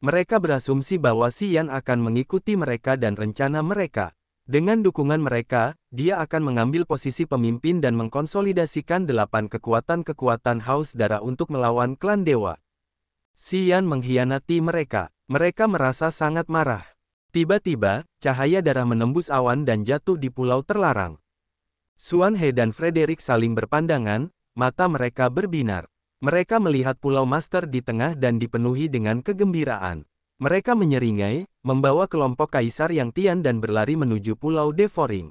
Mereka berasumsi bahwa Xian akan mengikuti mereka dan rencana mereka. Dengan dukungan mereka, dia akan mengambil posisi pemimpin dan mengkonsolidasikan 8 kekuatan-kekuatan Haus Darah untuk melawan klan dewa. Xian mengkhianati mereka. Mereka merasa sangat marah. Tiba-tiba, cahaya darah menembus awan dan jatuh di pulau terlarang. Xuan He dan Frederick saling berpandangan, mata mereka berbinar. Mereka melihat pulau master di tengah dan dipenuhi dengan kegembiraan. Mereka menyeringai, membawa kelompok Kaisar Yang Tian dan berlari menuju pulau Devouring.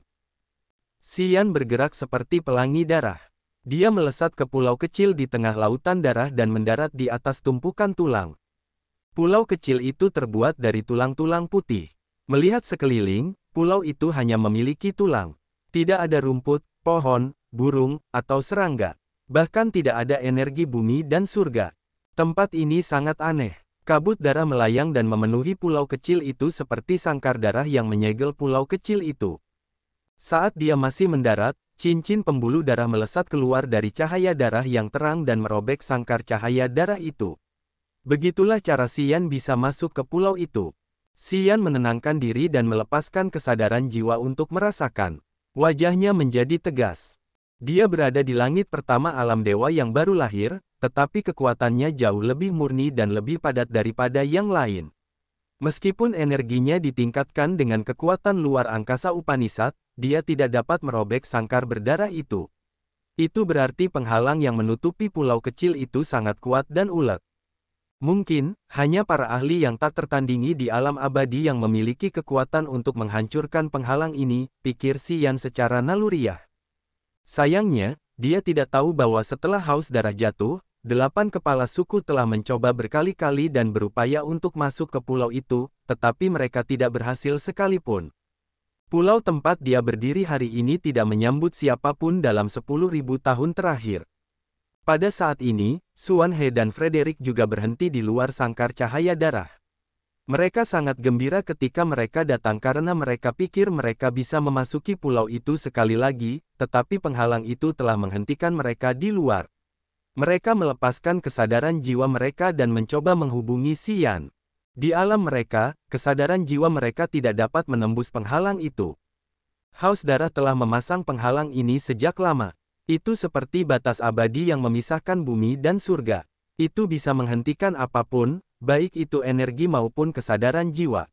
Xian bergerak seperti pelangi darah. Dia melesat ke pulau kecil di tengah lautan darah dan mendarat di atas tumpukan tulang. Pulau kecil itu terbuat dari tulang-tulang putih. Melihat sekeliling, pulau itu hanya memiliki tulang. Tidak ada rumput, pohon, burung, atau serangga. Bahkan tidak ada energi bumi dan surga. Tempat ini sangat aneh. Kabut darah melayang dan memenuhi pulau kecil itu seperti sangkar darah yang menyegel pulau kecil itu. Saat dia masih mendarat, cincin pembuluh darah melesat keluar dari cahaya darah yang terang dan merobek sangkar cahaya darah itu. Begitulah cara Xian bisa masuk ke pulau itu. Xian menenangkan diri dan melepaskan kesadaran jiwa untuk merasakan. Wajahnya menjadi tegas. Dia berada di langit pertama alam dewa yang baru lahir, tetapi kekuatannya jauh lebih murni dan lebih padat daripada yang lain. Meskipun energinya ditingkatkan dengan kekuatan luar angkasa Upanishad, dia tidak dapat merobek sangkar berdarah itu. Itu berarti penghalang yang menutupi pulau kecil itu sangat kuat dan ulet. Mungkin, hanya para ahli yang tak tertandingi di alam abadi yang memiliki kekuatan untuk menghancurkan penghalang ini, pikir Xian secara naluriah. Sayangnya, dia tidak tahu bahwa setelah Haus Darah jatuh, 8 kepala suku telah mencoba berkali-kali dan berupaya untuk masuk ke pulau itu, tetapi mereka tidak berhasil sekalipun. Pulau tempat dia berdiri hari ini tidak menyambut siapapun dalam 10.000 tahun terakhir. Pada saat ini, Xuan He dan Frederick juga berhenti di luar sangkar cahaya darah. Mereka sangat gembira ketika mereka datang karena mereka pikir mereka bisa memasuki pulau itu sekali lagi, tetapi penghalang itu telah menghentikan mereka di luar. Mereka melepaskan kesadaran jiwa mereka dan mencoba menghubungi Xian. Di alam mereka, kesadaran jiwa mereka tidak dapat menembus penghalang itu. Haus Darah telah memasang penghalang ini sejak lama. Itu seperti batas abadi yang memisahkan bumi dan surga. Itu bisa menghentikan apapun, baik itu energi maupun kesadaran jiwa.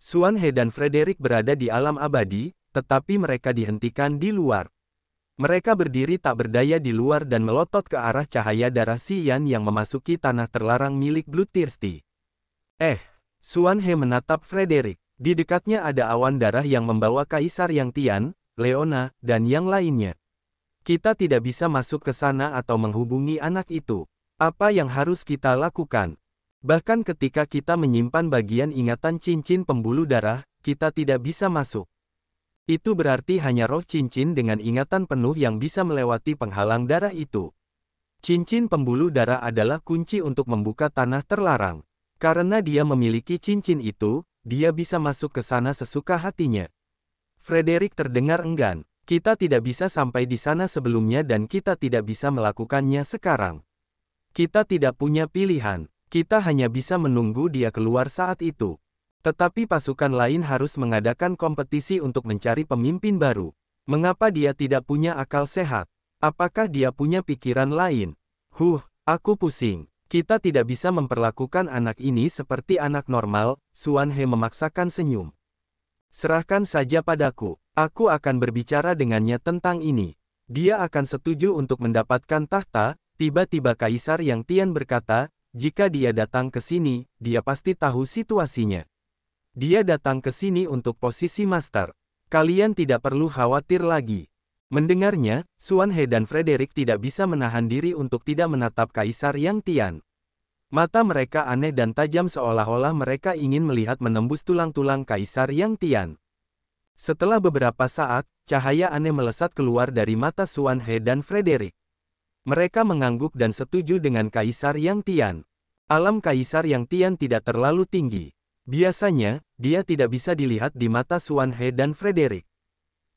Xuan He dan Frederick berada di alam abadi, tetapi mereka dihentikan di luar. Mereka berdiri tak berdaya di luar dan melotot ke arah cahaya darah Xian yang memasuki tanah terlarang milik Bloodthirsty. Xuan He menatap Frederick. Di dekatnya ada awan darah yang membawa Kaisar Yang Tian, Leona, dan yang lainnya. Kita tidak bisa masuk ke sana atau menghubungi anak itu. Apa yang harus kita lakukan? Bahkan ketika kita menyimpan bagian ingatan cincin pembuluh darah, kita tidak bisa masuk. Itu berarti hanya roh cincin dengan ingatan penuh yang bisa melewati penghalang darah itu. Cincin pembuluh darah adalah kunci untuk membuka tanah terlarang. Karena dia memiliki cincin itu, dia bisa masuk ke sana sesuka hatinya. Frederick terdengar enggan. Kita tidak bisa sampai di sana sebelumnya dan kita tidak bisa melakukannya sekarang. Kita tidak punya pilihan. Kita hanya bisa menunggu dia keluar saat itu. Tetapi pasukan lain harus mengadakan kompetisi untuk mencari pemimpin baru. Mengapa dia tidak punya akal sehat? Apakah dia punya pikiran lain? Aku pusing. Kita tidak bisa memperlakukan anak ini seperti anak normal. Xuan He memaksakan senyum. Serahkan saja padaku. Aku akan berbicara dengannya tentang ini. Dia akan setuju untuk mendapatkan tahta. Tiba-tiba Kaisar Yang Tian berkata, jika dia datang ke sini, dia pasti tahu situasinya. Dia datang ke sini untuk posisi master. Kalian tidak perlu khawatir lagi. Mendengarnya, Xuan He dan Frederick tidak bisa menahan diri untuk tidak menatap Kaisar Yang Tian. Mata mereka aneh dan tajam seolah-olah mereka ingin melihat menembus tulang-tulang Kaisar Yang Tian. Setelah beberapa saat, cahaya aneh melesat keluar dari mata Xuan He dan Frederick. Mereka mengangguk dan setuju dengan Kaisar Yang Tian. Alam Kaisar Yang Tian tidak terlalu tinggi. Biasanya, dia tidak bisa dilihat di mata Xuan He dan Frederick.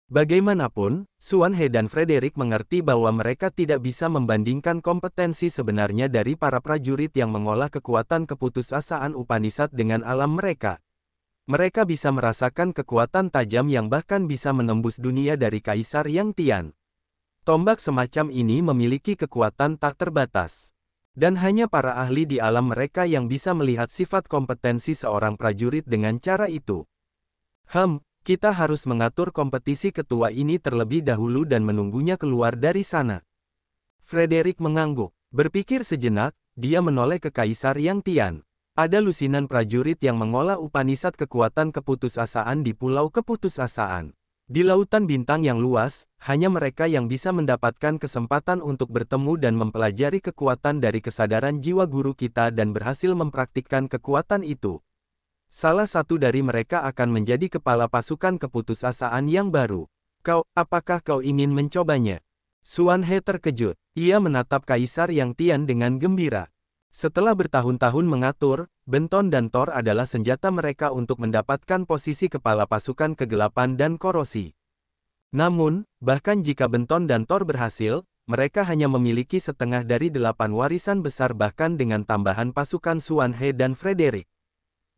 Bagaimanapun, Xuan He dan Frederick mengerti bahwa mereka tidak bisa membandingkan kompetensi sebenarnya dari para prajurit yang mengolah kekuatan keputusasaan Upanishad dengan alam mereka. Mereka bisa merasakan kekuatan tajam yang bahkan bisa menembus dunia dari Kaisar Yang Tian. Tombak semacam ini memiliki kekuatan tak terbatas. Dan hanya para ahli di alam mereka yang bisa melihat sifat kompetensi seorang prajurit dengan cara itu. Kita harus mengatur kompetisi ketua ini terlebih dahulu dan menunggunya keluar dari sana. Frederick mengangguk. Berpikir sejenak, dia menoleh ke Kaisar Yang Tian. Ada lusinan prajurit yang mengolah Upanishad kekuatan keputusasaan di Pulau Keputusasaan. Di lautan bintang yang luas, hanya mereka yang bisa mendapatkan kesempatan untuk bertemu dan mempelajari kekuatan dari kesadaran jiwa guru kita dan berhasil mempraktikkan kekuatan itu. Salah satu dari mereka akan menjadi kepala pasukan keputusasaan yang baru. Apakah kau ingin mencobanya? Xuan He terkejut. Ia menatap Kaisar Yang Tian dengan gembira. Setelah bertahun-tahun mengatur, Benton dan Thor adalah senjata mereka untuk mendapatkan posisi kepala pasukan kegelapan dan korosi. Namun, bahkan jika Benton dan Thor berhasil, mereka hanya memiliki setengah dari 8 warisan besar bahkan dengan tambahan pasukan Xuan He dan Frederick.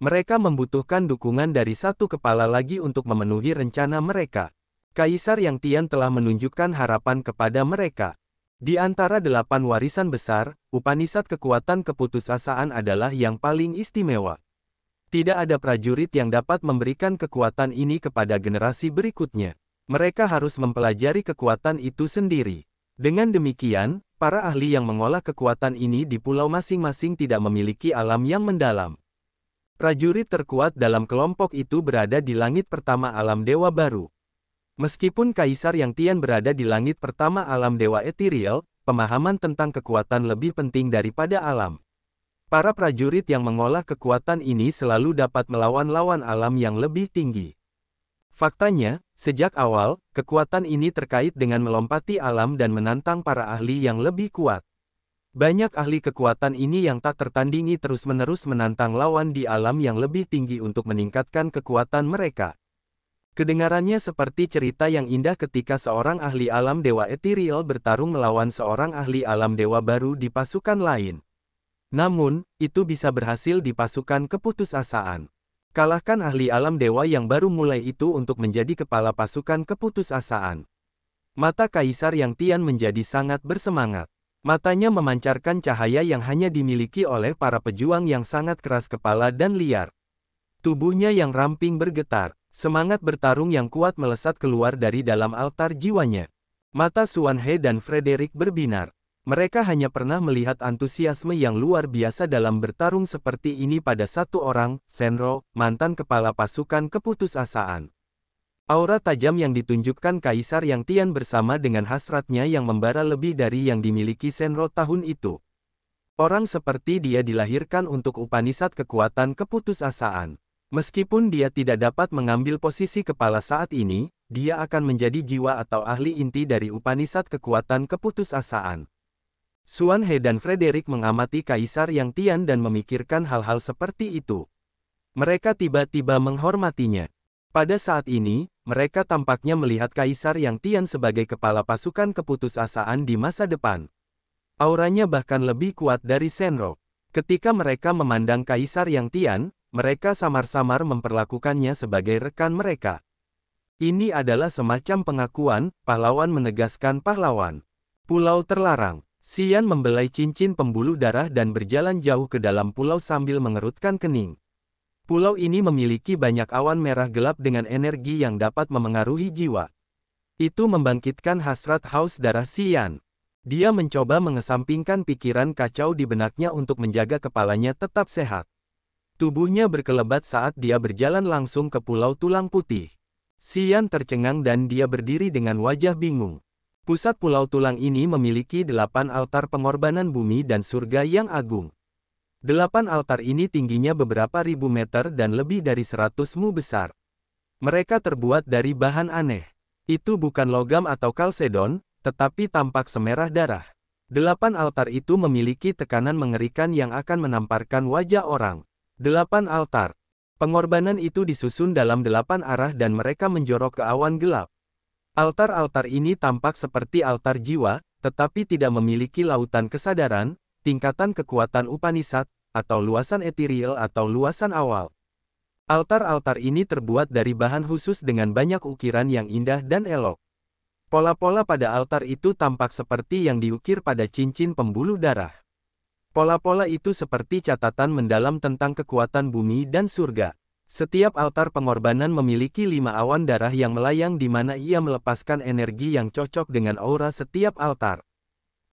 Mereka membutuhkan dukungan dari satu kepala lagi untuk memenuhi rencana mereka. Kaisar Yang Tian telah menunjukkan harapan kepada mereka. Di antara 8 warisan besar, Upanishad kekuatan keputusasaan adalah yang paling istimewa. Tidak ada prajurit yang dapat memberikan kekuatan ini kepada generasi berikutnya. Mereka harus mempelajari kekuatan itu sendiri. Dengan demikian, para ahli yang mengolah kekuatan ini di pulau masing-masing tidak memiliki alam yang mendalam. Prajurit terkuat dalam kelompok itu berada di langit pertama alam dewa baru. Meskipun Kaisar Yang Tian berada di langit pertama alam dewa ethereal, pemahaman tentang kekuatan lebih penting daripada alam. Para prajurit yang mengolah kekuatan ini selalu dapat melawan lawan alam yang lebih tinggi. Faktanya, sejak awal, kekuatan ini terkait dengan melompati alam dan menantang para ahli yang lebih kuat. Banyak ahli kekuatan ini yang tak tertandingi terus-menerus menantang lawan di alam yang lebih tinggi untuk meningkatkan kekuatan mereka. Kedengarannya seperti cerita yang indah ketika seorang ahli alam dewa ethereal bertarung melawan seorang ahli alam dewa baru di pasukan lain. Namun, itu bisa berhasil di pasukan keputusasaan. Kalahkan ahli alam dewa yang baru mulai itu untuk menjadi kepala pasukan keputusasaan. Mata Kaisar Yang Tian menjadi sangat bersemangat. Matanya memancarkan cahaya yang hanya dimiliki oleh para pejuang yang sangat keras kepala dan liar. Tubuhnya yang ramping bergetar, semangat bertarung yang kuat melesat keluar dari dalam altar jiwanya. Mata Xuan He dan Frederick berbinar. Mereka hanya pernah melihat antusiasme yang luar biasa dalam bertarung seperti ini pada satu orang, Shenro, mantan kepala pasukan keputusasaan. Aura tajam yang ditunjukkan Kaisar Yang Tian bersama dengan hasratnya yang membara lebih dari yang dimiliki Shenro tahun itu. Orang seperti dia dilahirkan untuk Upanishad kekuatan keputusasaan. Meskipun dia tidak dapat mengambil posisi kepala saat ini, dia akan menjadi jiwa atau ahli inti dari Upanishad kekuatan keputusasaan. Xuan He dan Frederick mengamati Kaisar Yang Tian dan memikirkan hal-hal seperti itu. Mereka tiba-tiba menghormatinya. Pada saat ini, mereka tampaknya melihat Kaisar Yang Tian sebagai kepala pasukan keputusasaan di masa depan. Auranya bahkan lebih kuat dari Shenro. Ketika mereka memandang Kaisar Yang Tian, mereka samar-samar memperlakukannya sebagai rekan mereka. Ini adalah semacam pengakuan, pahlawan menegaskan pahlawan. Pulau terlarang. Xian membelai cincin pembuluh darah dan berjalan jauh ke dalam pulau sambil mengerutkan kening. Pulau ini memiliki banyak awan merah gelap dengan energi yang dapat memengaruhi jiwa. Itu membangkitkan hasrat haus darah Xian. Dia mencoba mengesampingkan pikiran kacau di benaknya untuk menjaga kepalanya tetap sehat. Tubuhnya berkelebat saat dia berjalan langsung ke Pulau Tulang Putih. Xian tercengang dan dia berdiri dengan wajah bingung. Pusat Pulau Tulang ini memiliki 8 altar pengorbanan bumi dan surga yang agung. 8 altar ini tingginya beberapa ribu meter dan lebih dari 100 mu besar. Mereka terbuat dari bahan aneh. Itu bukan logam atau kalsedon, tetapi tampak semerah darah. 8 altar itu memiliki tekanan mengerikan yang akan menamparkan wajah orang. 8 altar pengorbanan itu disusun dalam 8 arah dan mereka menjorok ke awan gelap. Altar-altar ini tampak seperti altar jiwa, tetapi tidak memiliki lautan kesadaran, tingkatan kekuatan Upanishad, atau luasan ethereal atau luasan awal. Altar-altar ini terbuat dari bahan khusus dengan banyak ukiran yang indah dan elok. Pola-pola pada altar itu tampak seperti yang diukir pada cincin pembuluh darah. Pola-pola itu seperti catatan mendalam tentang kekuatan bumi dan surga. Setiap altar pengorbanan memiliki 5 awan darah yang melayang di mana ia melepaskan energi yang cocok dengan aura setiap altar.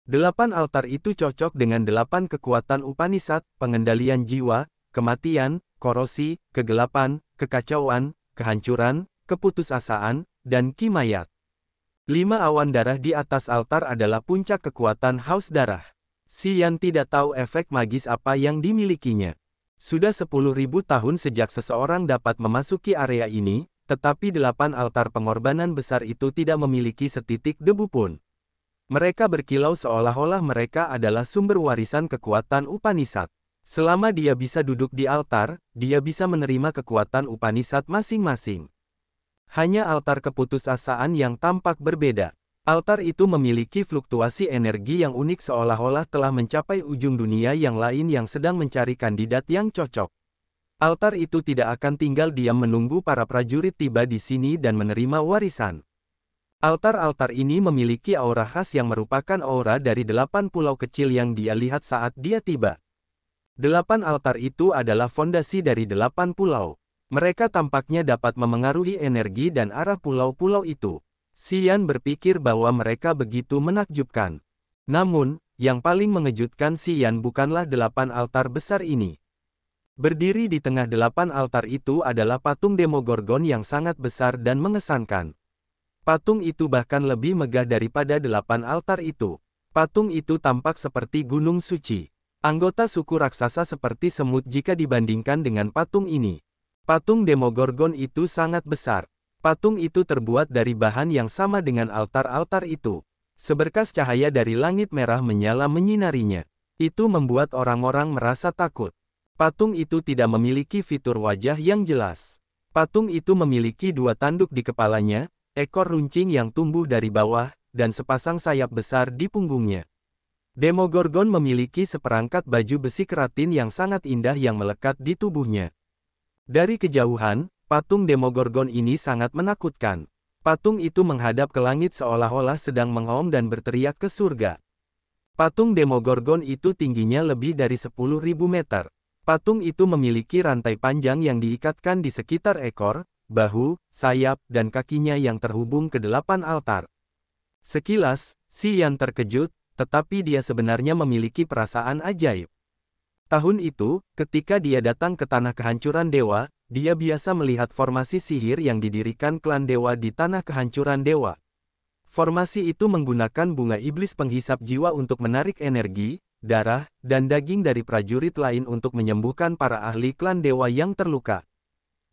8 altar itu cocok dengan 8 kekuatan Upanishad, pengendalian jiwa, kematian, korosi, kegelapan, kekacauan, kehancuran, keputusasaan, dan kimayat. 5 awan darah di atas altar adalah puncak kekuatan haus darah. Xian tidak tahu efek magis apa yang dimilikinya. Sudah 10.000 tahun sejak seseorang dapat memasuki area ini, tetapi 8 altar pengorbanan besar itu tidak memiliki setitik debu pun. Mereka berkilau seolah-olah mereka adalah sumber warisan kekuatan Upanishad. Selama dia bisa duduk di altar, dia bisa menerima kekuatan Upanishad masing-masing. Hanya altar keputusasaan yang tampak berbeda. Altar itu memiliki fluktuasi energi yang unik seolah-olah telah mencapai ujung dunia yang lain yang sedang mencari kandidat yang cocok. Altar itu tidak akan tinggal diam menunggu para prajurit tiba di sini dan menerima warisan. Altar-altar ini memiliki aura khas yang merupakan aura dari 8 pulau kecil yang dia lihat saat dia tiba. 8 altar itu adalah fondasi dari 8 pulau. Mereka tampaknya dapat memengaruhi energi dan arah pulau-pulau itu. Xian berpikir bahwa mereka begitu menakjubkan. Namun, yang paling mengejutkan Xian bukanlah 8 altar besar ini. Berdiri di tengah 8 altar itu adalah patung Demogorgon yang sangat besar dan mengesankan. Patung itu bahkan lebih megah daripada 8 altar itu. Patung itu tampak seperti gunung suci. Anggota suku raksasa seperti semut jika dibandingkan dengan patung ini. Patung Demogorgon itu sangat besar. Patung itu terbuat dari bahan yang sama dengan altar-altar itu. Seberkas cahaya dari langit merah menyala menyinarinya. Itu membuat orang-orang merasa takut. Patung itu tidak memiliki fitur wajah yang jelas. Patung itu memiliki 2 tanduk di kepalanya, ekor runcing yang tumbuh dari bawah, dan sepasang sayap besar di punggungnya. Demogorgon memiliki seperangkat baju besi keratin yang sangat indah yang melekat di tubuhnya. Dari kejauhan, patung Demogorgon ini sangat menakutkan. Patung itu menghadap ke langit seolah-olah sedang mengaum dan berteriak ke surga. Patung Demogorgon itu tingginya lebih dari 10.000 meter. Patung itu memiliki rantai panjang yang diikatkan di sekitar ekor, bahu, sayap, dan kakinya yang terhubung ke 8 altar. Sekilas, Xian terkejut, tetapi dia sebenarnya memiliki perasaan ajaib. Tahun itu, ketika dia datang ke Tanah Kehancuran Dewa, dia biasa melihat formasi sihir yang didirikan klan dewa di Tanah Kehancuran Dewa. Formasi itu menggunakan bunga iblis penghisap jiwa untuk menarik energi, darah, dan daging dari prajurit lain untuk menyembuhkan para ahli klan dewa yang terluka.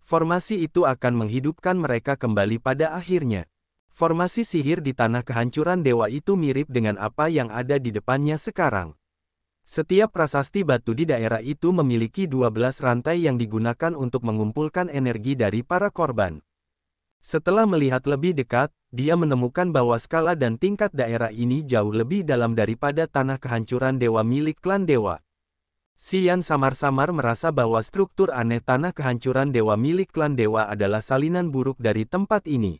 Formasi itu akan menghidupkan mereka kembali pada akhirnya. Formasi sihir di Tanah Kehancuran Dewa itu mirip dengan apa yang ada di depannya sekarang. Setiap prasasti batu di daerah itu memiliki 12 rantai yang digunakan untuk mengumpulkan energi dari para korban. Setelah melihat lebih dekat, dia menemukan bahwa skala dan tingkat daerah ini jauh lebih dalam daripada Tanah Kehancuran Dewa milik klan dewa. Xian samar-samar merasa bahwa struktur aneh Tanah Kehancuran Dewa milik klan dewa adalah salinan buruk dari tempat ini.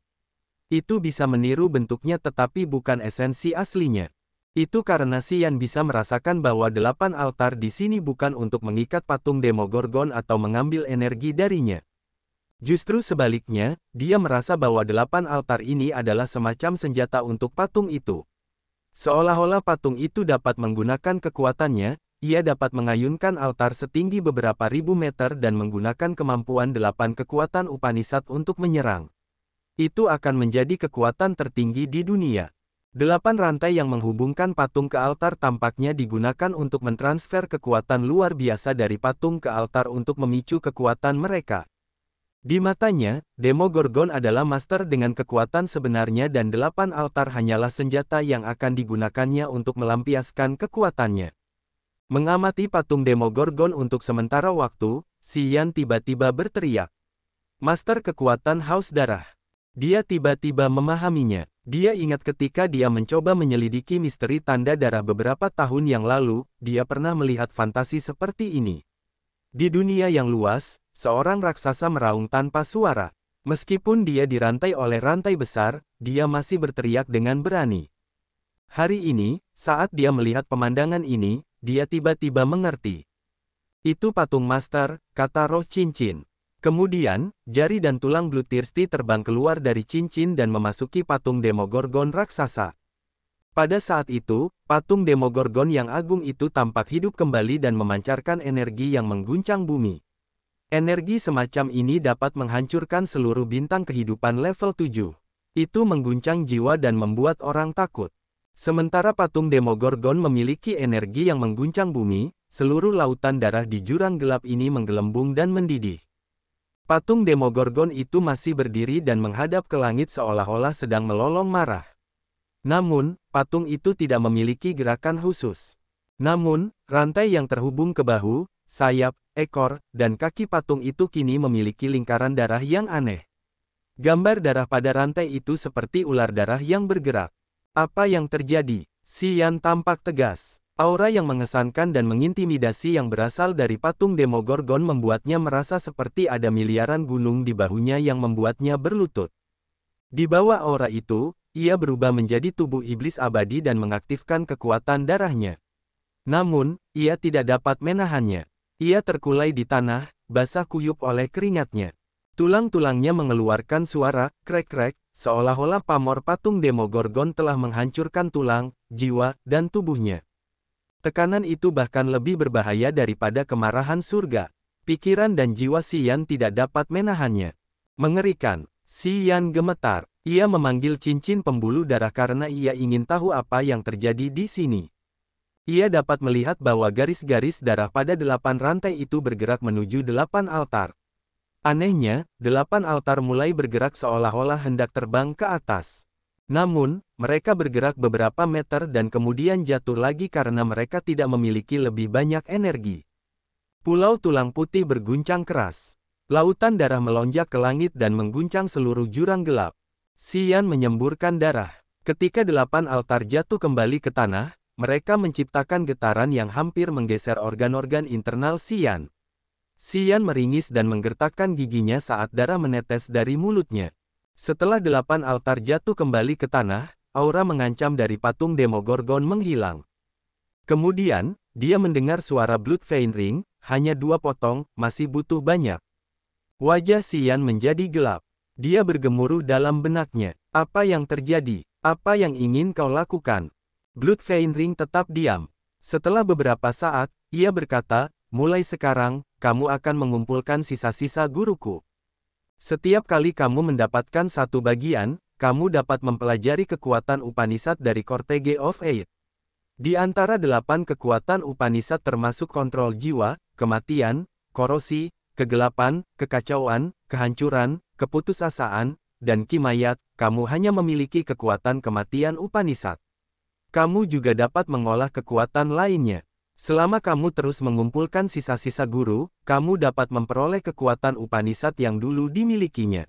Itu bisa meniru bentuknya tetapi bukan esensi aslinya. Itu karena Xian bisa merasakan bahwa 8 altar di sini bukan untuk mengikat patung Demogorgon atau mengambil energi darinya. Justru sebaliknya, dia merasa bahwa 8 altar ini adalah semacam senjata untuk patung itu. Seolah-olah patung itu dapat menggunakan kekuatannya, ia dapat mengayunkan altar setinggi beberapa ribu meter dan menggunakan kemampuan 8 kekuatan Upanishad untuk menyerang. Itu akan menjadi kekuatan tertinggi di dunia. 8 rantai yang menghubungkan patung ke altar tampaknya digunakan untuk mentransfer kekuatan luar biasa dari patung ke altar untuk memicu kekuatan mereka. Di matanya, Demogorgon adalah master dengan kekuatan sebenarnya dan 8 altar hanyalah senjata yang akan digunakannya untuk melampiaskan kekuatannya. Mengamati patung Demogorgon untuk sementara waktu, Xian tiba-tiba berteriak. Master kekuatan haus darah. Dia tiba-tiba memahaminya. Dia ingat ketika dia mencoba menyelidiki misteri tanda darah beberapa tahun yang lalu, dia pernah melihat fantasi seperti ini. Di dunia yang luas, seorang raksasa meraung tanpa suara. Meskipun dia dirantai oleh rantai besar, dia masih berteriak dengan berani. Hari ini, saat dia melihat pemandangan ini, dia tiba-tiba mengerti. Itu patung master, kata roh cincin. Kemudian, jari dan tulang Bloodthirsty terbang keluar dari cincin dan memasuki patung Demogorgon raksasa. Pada saat itu, patung Demogorgon yang agung itu tampak hidup kembali dan memancarkan energi yang mengguncang bumi. Energi semacam ini dapat menghancurkan seluruh bintang kehidupan level 7. Itu mengguncang jiwa dan membuat orang takut. Sementara patung Demogorgon memiliki energi yang mengguncang bumi, seluruh lautan darah di jurang gelap ini menggelembung dan mendidih. Patung Demogorgon itu masih berdiri dan menghadap ke langit seolah-olah sedang melolong marah. Namun, patung itu tidak memiliki gerakan khusus. Namun, rantai yang terhubung ke bahu, sayap, ekor, dan kaki patung itu kini memiliki lingkaran darah yang aneh. Gambar darah pada rantai itu seperti ular darah yang bergerak. Apa yang terjadi? Xian tampak tegas. Aura yang mengesankan dan mengintimidasi yang berasal dari patung Demogorgon membuatnya merasa seperti ada miliaran gunung di bahunya yang membuatnya berlutut. Di bawah aura itu, ia berubah menjadi tubuh iblis abadi dan mengaktifkan kekuatan darahnya. Namun, ia tidak dapat menahannya. Ia terkulai di tanah, basah kuyup oleh keringatnya. Tulang-tulangnya mengeluarkan suara krek-krek, seolah-olah pamor patung Demogorgon telah menghancurkan tulang, jiwa, dan tubuhnya. Tekanan itu bahkan lebih berbahaya daripada kemarahan surga. Pikiran dan jiwa Xian tidak dapat menahannya. Mengerikan. Xian gemetar. Ia memanggil cincin pembuluh darah karena ia ingin tahu apa yang terjadi di sini. Ia dapat melihat bahwa garis-garis darah pada 8 rantai itu bergerak menuju 8 altar. Anehnya, 8 altar mulai bergerak seolah-olah hendak terbang ke atas. Namun, mereka bergerak beberapa meter dan kemudian jatuh lagi karena mereka tidak memiliki lebih banyak energi. Pulau tulang putih berguncang keras. Lautan darah melonjak ke langit dan mengguncang seluruh jurang gelap. Xian menyemburkan darah. Ketika 8 altar jatuh kembali ke tanah, mereka menciptakan getaran yang hampir menggeser organ-organ internal Xian. Xian meringis dan menggertakkan giginya saat darah menetes dari mulutnya. Setelah 8 altar jatuh kembali ke tanah, aura mengancam dari patung Demogorgon menghilang. Kemudian, dia mendengar suara Blood Vein Ring, hanya 2 potong, masih butuh banyak. Wajah Xian menjadi gelap. Dia bergemuruh dalam benaknya. Apa yang terjadi? Apa yang ingin kau lakukan? Blood Vein Ring tetap diam. Setelah beberapa saat, ia berkata, mulai sekarang, kamu akan mengumpulkan sisa-sisa guruku. Setiap kali kamu mendapatkan satu bagian, kamu dapat mempelajari kekuatan Upanishad dari Cortege of Eight. Di antara 8 kekuatan Upanishad termasuk kontrol jiwa, kematian, korosi, kegelapan, kekacauan, kehancuran, keputusasaan, dan kimayat, kamu hanya memiliki kekuatan kematian Upanishad. Kamu juga dapat mengolah kekuatan lainnya. Selama kamu terus mengumpulkan sisa-sisa guru, kamu dapat memperoleh kekuatan Upanishad yang dulu dimilikinya.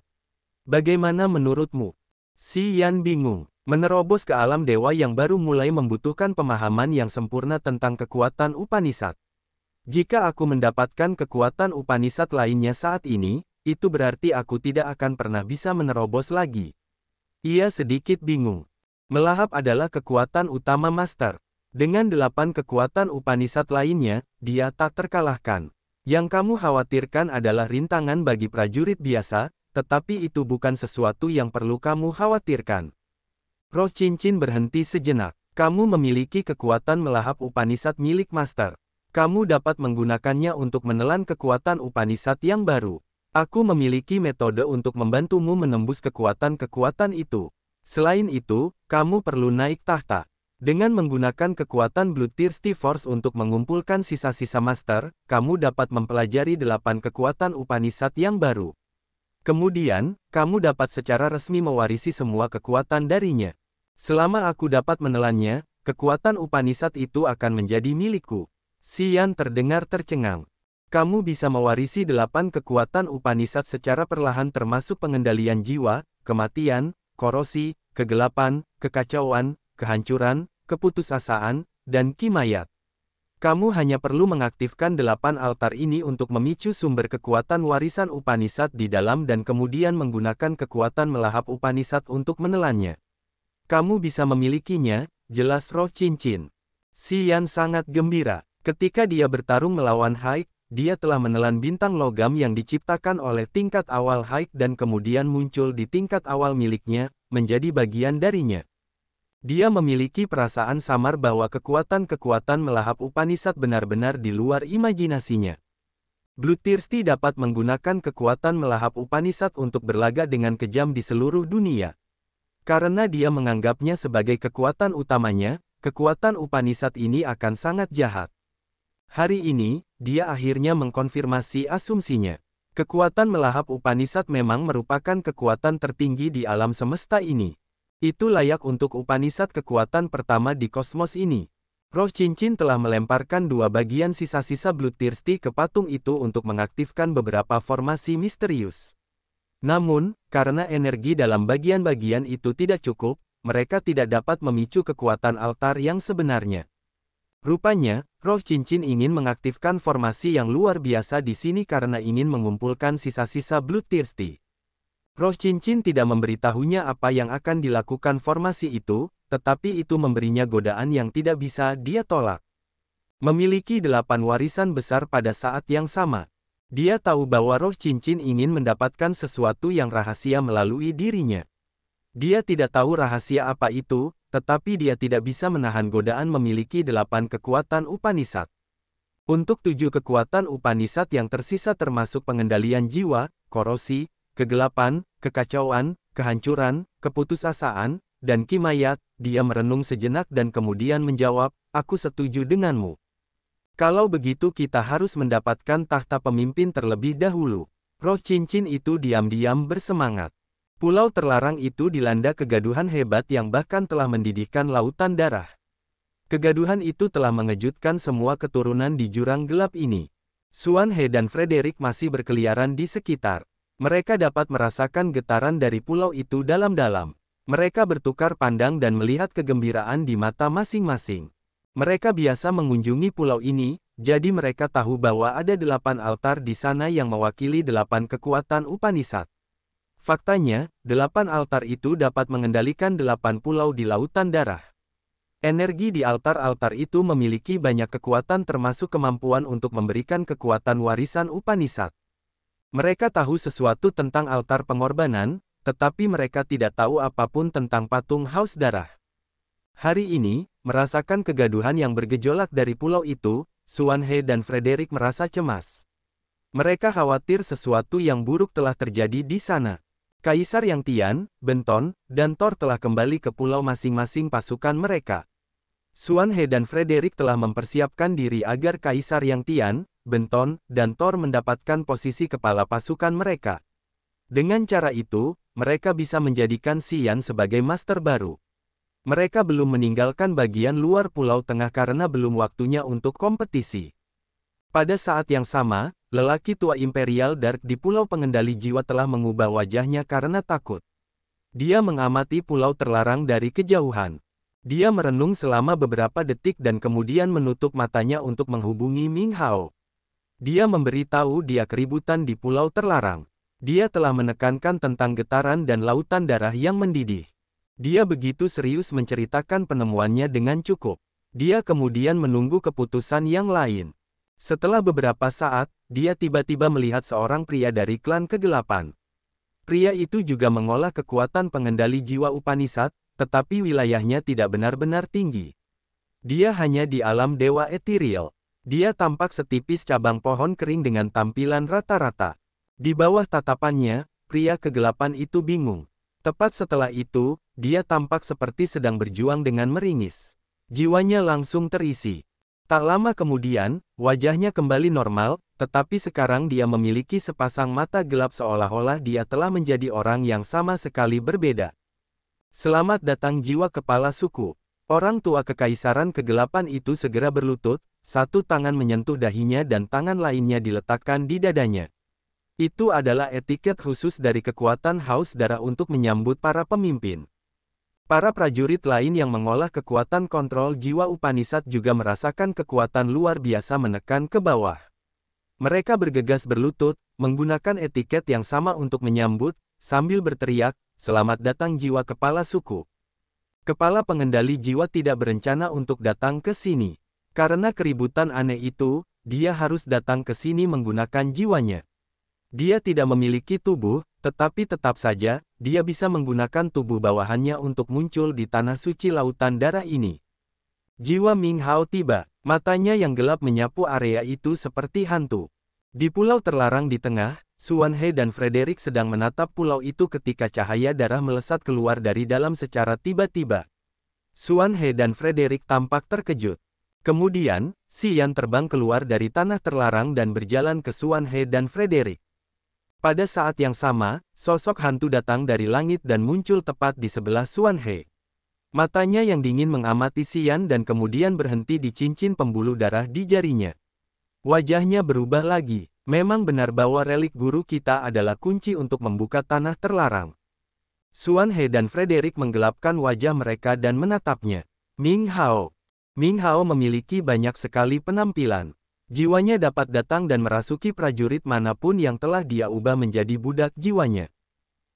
Bagaimana menurutmu? Si Yan bingung. Menerobos ke alam dewa yang baru mulai membutuhkan pemahaman yang sempurna tentang kekuatan Upanishad. Jika aku mendapatkan kekuatan Upanishad lainnya saat ini, itu berarti aku tidak akan pernah bisa menerobos lagi. Ia sedikit bingung. Melahap adalah kekuatan utama Master. Dengan 8 kekuatan Upanishad lainnya, dia tak terkalahkan. Yang kamu khawatirkan adalah rintangan bagi prajurit biasa, tetapi itu bukan sesuatu yang perlu kamu khawatirkan. Roh cincin berhenti sejenak. Kamu memiliki kekuatan melahap Upanishad milik Master. Kamu dapat menggunakannya untuk menelan kekuatan Upanishad yang baru. Aku memiliki metode untuk membantumu menembus kekuatan-kekuatan itu. Selain itu, kamu perlu naik tahta. Dengan menggunakan kekuatan Bloodthirsty Force untuk mengumpulkan sisa-sisa Master, kamu dapat mempelajari 8 kekuatan Upanishad yang baru. Kemudian, kamu dapat secara resmi mewarisi semua kekuatan darinya. Selama aku dapat menelannya, kekuatan Upanishad itu akan menjadi milikku. Si Yan terdengar tercengang. Kamu bisa mewarisi 8 kekuatan Upanishad secara perlahan termasuk pengendalian jiwa, kematian, korosi, kegelapan, kekacauan, kehancuran, keputusasaan, dan kimayat. Kamu hanya perlu mengaktifkan 8 altar ini untuk memicu sumber kekuatan warisan Upanishad di dalam dan kemudian menggunakan kekuatan melahap Upanishad untuk menelannya. Kamu bisa memilikinya, jelas roh cincin. Si Yan sangat gembira. Ketika dia bertarung melawan Haik, dia telah menelan bintang logam yang diciptakan oleh tingkat awal Haik dan kemudian muncul di tingkat awal miliknya, menjadi bagian darinya. Dia memiliki perasaan samar bahwa kekuatan-kekuatan melahap Upanishad benar-benar di luar imajinasinya. Bloodthirsty dapat menggunakan kekuatan melahap Upanishad untuk berlaga dengan kejam di seluruh dunia. Karena dia menganggapnya sebagai kekuatan utamanya, kekuatan Upanishad ini akan sangat jahat. Hari ini, dia akhirnya mengkonfirmasi asumsinya. Kekuatan melahap Upanishad memang merupakan kekuatan tertinggi di alam semesta ini. Itu layak untuk Upanishad kekuatan pertama di kosmos ini. Roh cincin telah melemparkan 2 bagian sisa-sisa Bloodthirsty ke patung itu untuk mengaktifkan beberapa formasi misterius. Namun, karena energi dalam bagian-bagian itu tidak cukup, mereka tidak dapat memicu kekuatan altar yang sebenarnya. Rupanya, roh cincin ingin mengaktifkan formasi yang luar biasa di sini karena ingin mengumpulkan sisa-sisa Bloodthirsty. Roh cincin tidak memberitahunya apa yang akan dilakukan formasi itu, tetapi itu memberinya godaan yang tidak bisa dia tolak. Memiliki 8 warisan besar pada saat yang sama. Dia tahu bahwa roh cincin ingin mendapatkan sesuatu yang rahasia melalui dirinya. Dia tidak tahu rahasia apa itu, tetapi dia tidak bisa menahan godaan memiliki 8 kekuatan Upanishad. Untuk 7 kekuatan Upanishad yang tersisa termasuk pengendalian jiwa, korosi, kegelapan, kekacauan, kehancuran, keputusasaan, dan kimayat, dia merenung sejenak dan kemudian menjawab, aku setuju denganmu. Kalau begitu kita harus mendapatkan tahta pemimpin terlebih dahulu. Roh cincin itu diam-diam bersemangat. Pulau terlarang itu dilanda kegaduhan hebat yang bahkan telah mendidihkan lautan darah. Kegaduhan itu telah mengejutkan semua keturunan di jurang gelap ini. Xuan He dan Frederick masih berkeliaran di sekitar. Mereka dapat merasakan getaran dari pulau itu dalam-dalam. Mereka bertukar pandang dan melihat kegembiraan di mata masing-masing. Mereka biasa mengunjungi pulau ini, jadi mereka tahu bahwa ada 8 altar di sana yang mewakili 8 kekuatan Upanishad. Faktanya, 8 altar itu dapat mengendalikan 8 pulau di lautan darah. Energi di altar-altar itu memiliki banyak kekuatan termasuk kemampuan untuk memberikan kekuatan warisan Upanishad. Mereka tahu sesuatu tentang altar pengorbanan, tetapi mereka tidak tahu apapun tentang patung haus darah. Hari ini, merasakan kegaduhan yang bergejolak dari pulau itu, Xuan He dan Frederick merasa cemas. Mereka khawatir sesuatu yang buruk telah terjadi di sana. Kaisar Yang Tian, Benton, dan Thor telah kembali ke pulau masing-masing pasukan mereka. Xuan He dan Frederick telah mempersiapkan diri agar Kaisar Yang Tian, Benton, dan Thor mendapatkan posisi kepala pasukan mereka. Dengan cara itu, mereka bisa menjadikan Xian sebagai master baru. Mereka belum meninggalkan bagian luar Pulau Tengah karena belum waktunya untuk kompetisi. Pada saat yang sama, lelaki tua Imperial Dark di Pulau Pengendali Jiwa telah mengubah wajahnya karena takut. Dia mengamati pulau terlarang dari kejauhan. Dia merenung selama beberapa detik dan kemudian menutup matanya untuk menghubungi Ming Hao. Dia memberitahu dia keributan di pulau terlarang. Dia telah menekankan tentang getaran dan lautan darah yang mendidih. Dia begitu serius menceritakan penemuannya dengan cukup. Dia kemudian menunggu keputusan yang lain. Setelah beberapa saat, dia tiba-tiba melihat seorang pria dari klan kegelapan. Pria itu juga mengolah kekuatan pengendali jiwa Upanishad, tetapi wilayahnya tidak benar-benar tinggi. Dia hanya di alam dewa ethereal. Dia tampak setipis cabang pohon kering dengan tampilan rata-rata. Di bawah tatapannya, pria kegelapan itu bingung. Tepat setelah itu, dia tampak seperti sedang berjuang dengan meringis. Jiwanya langsung terisi. Tak lama kemudian, wajahnya kembali normal, tetapi sekarang dia memiliki sepasang mata gelap seolah-olah dia telah menjadi orang yang sama sekali berbeda. Selamat datang jiwa kepala suku. Orang tua kekaisaran kegelapan itu segera berlutut, satu tangan menyentuh dahinya dan tangan lainnya diletakkan di dadanya. Itu adalah etiket khusus dari kekuatan haus darah untuk menyambut para pemimpin. Para prajurit lain yang mengolah kekuatan kontrol jiwa Upanishad juga merasakan kekuatan luar biasa menekan ke bawah. Mereka bergegas berlutut, menggunakan etiket yang sama untuk menyambut, sambil berteriak, "Selamat datang jiwa kepala suku." Kepala pengendali jiwa tidak berencana untuk datang ke sini. Karena keributan aneh itu, dia harus datang ke sini menggunakan jiwanya. Dia tidak memiliki tubuh, tetapi tetap saja, dia bisa menggunakan tubuh bawahannya untuk muncul di tanah suci lautan darah ini. Jiwa Ming Hao tiba, matanya yang gelap menyapu area itu seperti hantu. Di pulau terlarang di tengah, Xuan He dan Frederick sedang menatap pulau itu ketika cahaya darah melesat keluar dari dalam secara tiba-tiba. Xuan He dan Frederick tampak terkejut. Kemudian, Xian terbang keluar dari tanah terlarang dan berjalan ke Xuan He dan Frederick. Pada saat yang sama, sosok hantu datang dari langit dan muncul tepat di sebelah Xuan He. Matanya yang dingin mengamati Xian dan kemudian berhenti di cincin pembuluh darah di jarinya. Wajahnya berubah lagi. Memang benar bahwa relik guru kita adalah kunci untuk membuka tanah terlarang. Xuan He dan Frederick menggelapkan wajah mereka dan menatapnya. Ming Hao. Ming Hao memiliki banyak sekali penampilan. Jiwanya dapat datang dan merasuki prajurit manapun yang telah dia ubah menjadi budak jiwanya.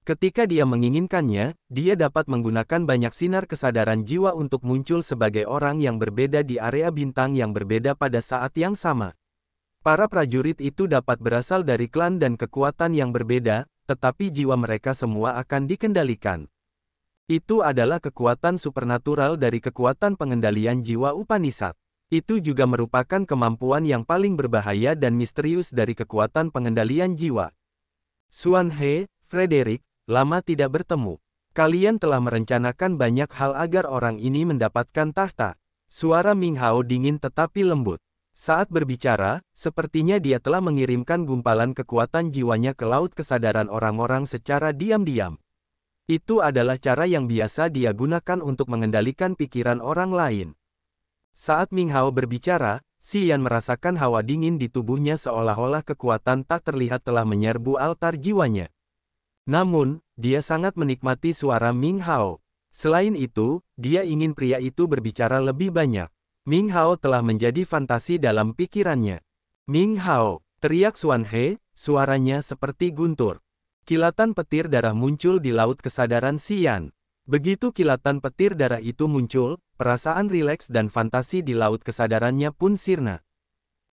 Ketika dia menginginkannya, dia dapat menggunakan banyak sinar kesadaran jiwa untuk muncul sebagai orang yang berbeda di area bintang yang berbeda pada saat yang sama. Para prajurit itu dapat berasal dari klan dan kekuatan yang berbeda, tetapi jiwa mereka semua akan dikendalikan. Itu adalah kekuatan supernatural dari kekuatan pengendalian jiwa Upanishad. Itu juga merupakan kemampuan yang paling berbahaya dan misterius dari kekuatan pengendalian jiwa. Xuan He, Frederick, lama tidak bertemu. Kalian telah merencanakan banyak hal agar orang ini mendapatkan tahta. Suara Ming Hao dingin tetapi lembut. Saat berbicara, sepertinya dia telah mengirimkan gumpalan kekuatan jiwanya ke laut kesadaran orang-orang secara diam-diam. Itu adalah cara yang biasa dia gunakan untuk mengendalikan pikiran orang lain. Saat Ming Hao berbicara, Xian merasakan hawa dingin di tubuhnya seolah-olah kekuatan tak terlihat telah menyerbu altar jiwanya. Namun, dia sangat menikmati suara Ming Hao. Selain itu, dia ingin pria itu berbicara lebih banyak. Ming Hao telah menjadi fantasi dalam pikirannya. Ming Hao, teriak Xuan He, suaranya seperti guntur. Kilatan petir darah muncul di laut kesadaran Xian. Begitu kilatan petir darah itu muncul, perasaan rileks dan fantasi di laut kesadarannya pun sirna.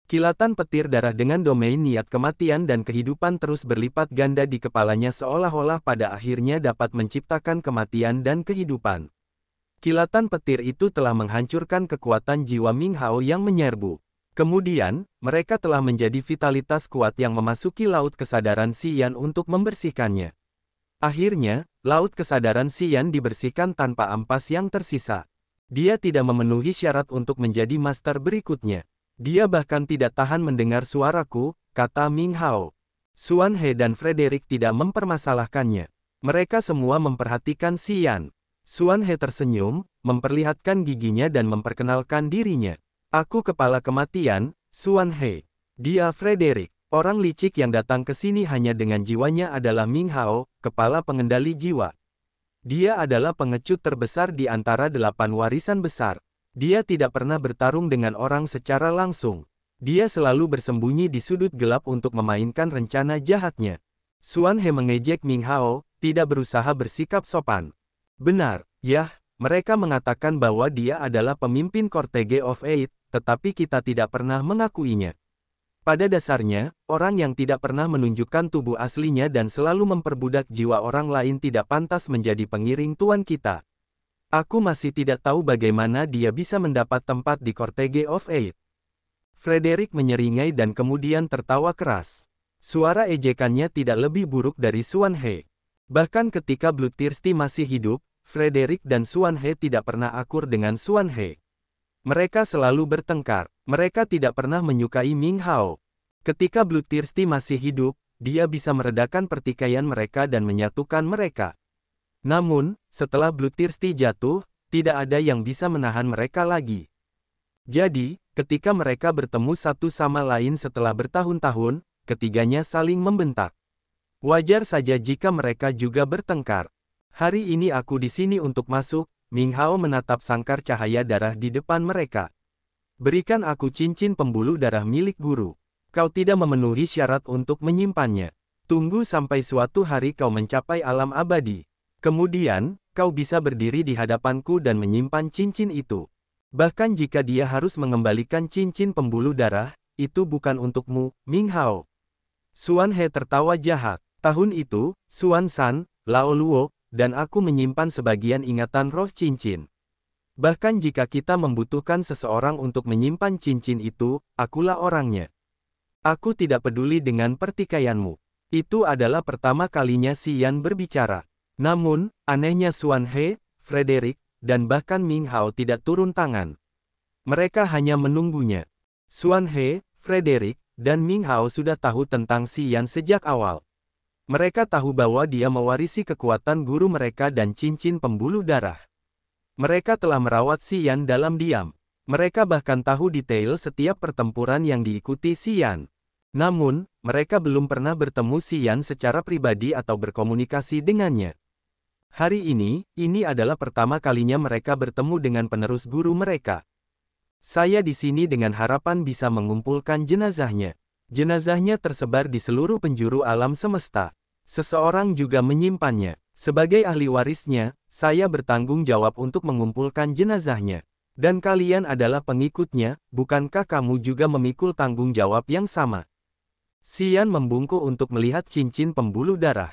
Kilatan petir darah dengan domain niat kematian dan kehidupan terus berlipat ganda di kepalanya seolah-olah pada akhirnya dapat menciptakan kematian dan kehidupan. Kilatan petir itu telah menghancurkan kekuatan jiwa Ming Hao yang menyerbu. Kemudian, mereka telah menjadi vitalitas kuat yang memasuki laut kesadaran Xian untuk membersihkannya. Akhirnya, laut kesadaran Xian dibersihkan tanpa ampas yang tersisa. Dia tidak memenuhi syarat untuk menjadi master berikutnya. Dia bahkan tidak tahan mendengar suaraku, kata Ming Hao. Xuan He dan Frederick tidak mempermasalahkannya. Mereka semua memperhatikan Xian. Xuan He tersenyum, memperlihatkan giginya dan memperkenalkan dirinya. Aku kepala kematian, Xuan He. Dia Frederick. Orang licik yang datang ke sini hanya dengan jiwanya adalah Ming Hao, kepala pengendali jiwa. Dia adalah pengecut terbesar di antara 8 warisan besar. Dia tidak pernah bertarung dengan orang secara langsung. Dia selalu bersembunyi di sudut gelap untuk memainkan rencana jahatnya. Xuan He mengejek Ming Hao, tidak berusaha bersikap sopan. Benar, yah, mereka mengatakan bahwa dia adalah pemimpin Cortege of Eight, tetapi kita tidak pernah mengakuinya. Pada dasarnya, orang yang tidak pernah menunjukkan tubuh aslinya dan selalu memperbudak jiwa orang lain tidak pantas menjadi pengiring tuan kita. Aku masih tidak tahu bagaimana dia bisa mendapat tempat di Cortege of Eight. Frederick menyeringai dan kemudian tertawa keras. Suara ejekannya tidak lebih buruk dari Xuan He. Bahkan ketika Bloodthirsty masih hidup, Frederick dan Xuan He tidak pernah akur dengan Xuan He. Mereka selalu bertengkar. Mereka tidak pernah menyukai Ming Hao. Ketika Bloodthirsty masih hidup, dia bisa meredakan pertikaian mereka dan menyatukan mereka. Namun, setelah Bloodthirsty jatuh, tidak ada yang bisa menahan mereka lagi. Jadi, ketika mereka bertemu satu sama lain setelah bertahun-tahun, ketiganya saling membentak. Wajar saja jika mereka juga bertengkar. Hari ini aku di sini untuk masuk, Ming Hao menatap sangkar cahaya darah di depan mereka. Berikan aku cincin pembuluh darah milik guru. Kau tidak memenuhi syarat untuk menyimpannya. Tunggu sampai suatu hari kau mencapai alam abadi. Kemudian, kau bisa berdiri di hadapanku dan menyimpan cincin itu. Bahkan jika dia harus mengembalikan cincin pembuluh darah, itu bukan untukmu, Ming Hao. Xuan He tertawa jahat. Tahun itu, Xuan San, Lao Luo, dan aku menyimpan sebagian ingatan roh cincin. Bahkan jika kita membutuhkan seseorang untuk menyimpan cincin itu, akulah orangnya. Aku tidak peduli dengan pertikaianmu. Itu adalah pertama kalinya Xian berbicara. Namun, anehnya Xuan He, Frederick, dan bahkan Ming Hao tidak turun tangan. Mereka hanya menunggunya. Xuan He, Frederick, dan Ming Hao sudah tahu tentang Xian sejak awal. Mereka tahu bahwa dia mewarisi kekuatan guru mereka dan cincin pembuluh darah. Mereka telah merawat Xian dalam diam. Mereka bahkan tahu detail setiap pertempuran yang diikuti Xian. Namun, mereka belum pernah bertemu Xian secara pribadi atau berkomunikasi dengannya. Hari ini adalah pertama kalinya mereka bertemu dengan penerus guru mereka. Saya di sini dengan harapan bisa mengumpulkan jenazahnya. Jenazahnya tersebar di seluruh penjuru alam semesta. Seseorang juga menyimpannya. Sebagai ahli warisnya, saya bertanggung jawab untuk mengumpulkan jenazahnya. Dan kalian adalah pengikutnya, bukankah kamu juga memikul tanggung jawab yang sama? Xian membungkuk untuk melihat cincin pembuluh darah.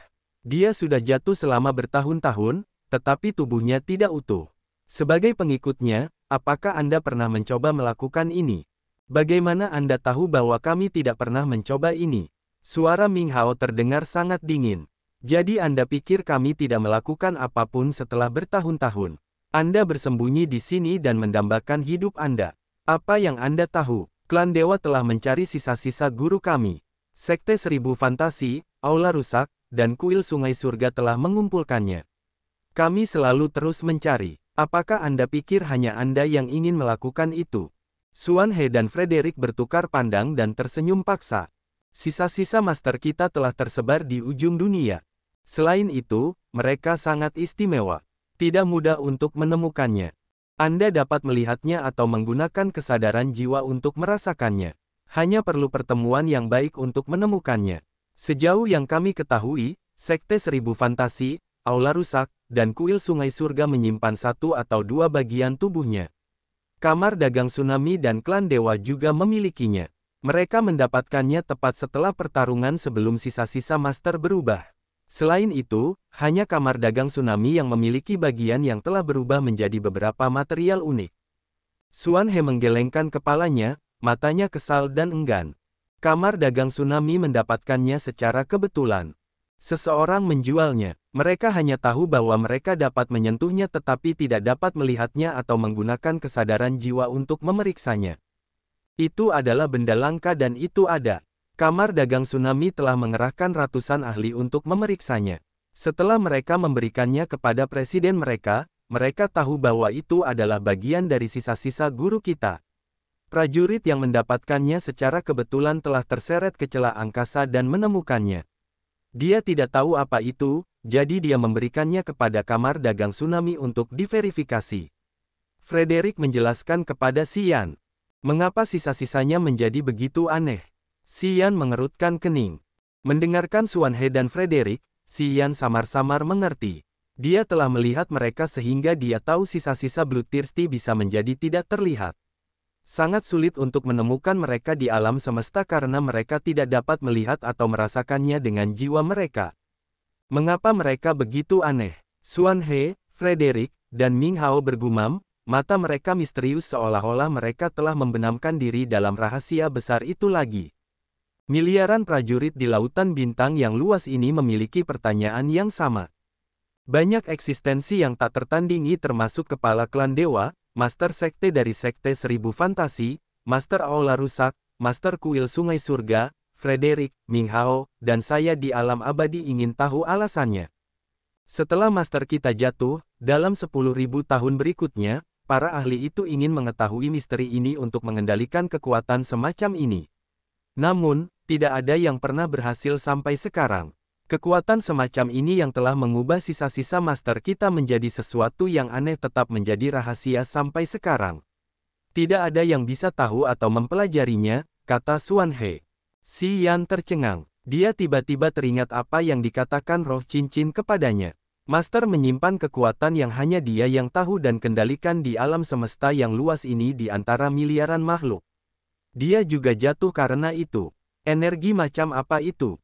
Dia sudah jatuh selama bertahun-tahun, tetapi tubuhnya tidak utuh. Sebagai pengikutnya, apakah Anda pernah mencoba melakukan ini? Bagaimana Anda tahu bahwa kami tidak pernah mencoba ini? Suara Ming Hao terdengar sangat dingin. Jadi Anda pikir kami tidak melakukan apapun setelah bertahun-tahun? Anda bersembunyi di sini dan mendambakan hidup Anda. Apa yang Anda tahu? Klan Dewa telah mencari sisa-sisa guru kami. Sekte Seribu Fantasi, Aula Rusak, dan kuil Sungai Surga telah mengumpulkannya. Kami selalu terus mencari. Apakah Anda pikir hanya Anda yang ingin melakukan itu? Xuan He dan Frederick bertukar pandang dan tersenyum paksa. Sisa-sisa master kita telah tersebar di ujung dunia. Selain itu, mereka sangat istimewa. Tidak mudah untuk menemukannya. Anda dapat melihatnya atau menggunakan kesadaran jiwa untuk merasakannya. Hanya perlu pertemuan yang baik untuk menemukannya. Sejauh yang kami ketahui, Sekte Seribu Fantasi, Aula Rusak, dan kuil Sungai Surga menyimpan 1 atau 2 bagian tubuhnya. Kamar Dagang Tsunami dan Klan Dewa juga memilikinya. Mereka mendapatkannya tepat setelah pertarungan sebelum sisa-sisa master berubah. Selain itu, hanya kamar dagang tsunami yang memiliki bagian yang telah berubah menjadi beberapa material unik. Xuan He menggelengkan kepalanya, matanya kesal dan enggan. Kamar dagang tsunami mendapatkannya secara kebetulan. Seseorang menjualnya. Mereka hanya tahu bahwa mereka dapat menyentuhnya tetapi tidak dapat melihatnya atau menggunakan kesadaran jiwa untuk memeriksanya. Itu adalah benda langka dan itu ada. Kamar dagang tsunami telah mengerahkan ratusan ahli untuk memeriksanya. Setelah mereka memberikannya kepada presiden mereka, mereka tahu bahwa itu adalah bagian dari sisa-sisa guru kita. Prajurit yang mendapatkannya secara kebetulan telah terseret ke celah angkasa dan menemukannya. Dia tidak tahu apa itu, jadi dia memberikannya kepada kamar dagang tsunami untuk diverifikasi. Frederick menjelaskan kepada Xian. Mengapa sisa-sisanya menjadi begitu aneh? Xian mengerutkan kening. Mendengarkan Xuan He dan Frederick, Xian samar-samar mengerti. Dia telah melihat mereka sehingga dia tahu sisa-sisa Bloodthirsty bisa menjadi tidak terlihat. Sangat sulit untuk menemukan mereka di alam semesta karena mereka tidak dapat melihat atau merasakannya dengan jiwa mereka. Mengapa mereka begitu aneh? Xuan He, Frederick, dan Ming Hao bergumam, mata mereka misterius seolah-olah mereka telah membenamkan diri dalam rahasia besar itu lagi. Miliaran prajurit di lautan bintang yang luas ini memiliki pertanyaan yang sama. Banyak eksistensi yang tak tertandingi termasuk kepala klan dewa, Master Sekte dari Sekte Seribu Fantasi, Master Aula Rusak, Master Kuil Sungai Surga, Frederick, Ming Hao, dan saya di alam abadi ingin tahu alasannya. Setelah Master kita jatuh, dalam 10.000 tahun berikutnya, para ahli itu ingin mengetahui misteri ini untuk mengendalikan kekuatan semacam ini. Namun, tidak ada yang pernah berhasil sampai sekarang. Kekuatan semacam ini yang telah mengubah sisa-sisa master kita menjadi sesuatu yang aneh tetap menjadi rahasia sampai sekarang. Tidak ada yang bisa tahu atau mempelajarinya, kata Xuan He. Xian tercengang. Dia tiba-tiba teringat apa yang dikatakan roh cincin kepadanya. Master menyimpan kekuatan yang hanya dia yang tahu dan kendalikan di alam semesta yang luas ini di antara miliaran makhluk. Dia juga jatuh karena itu. Energi macam apa itu?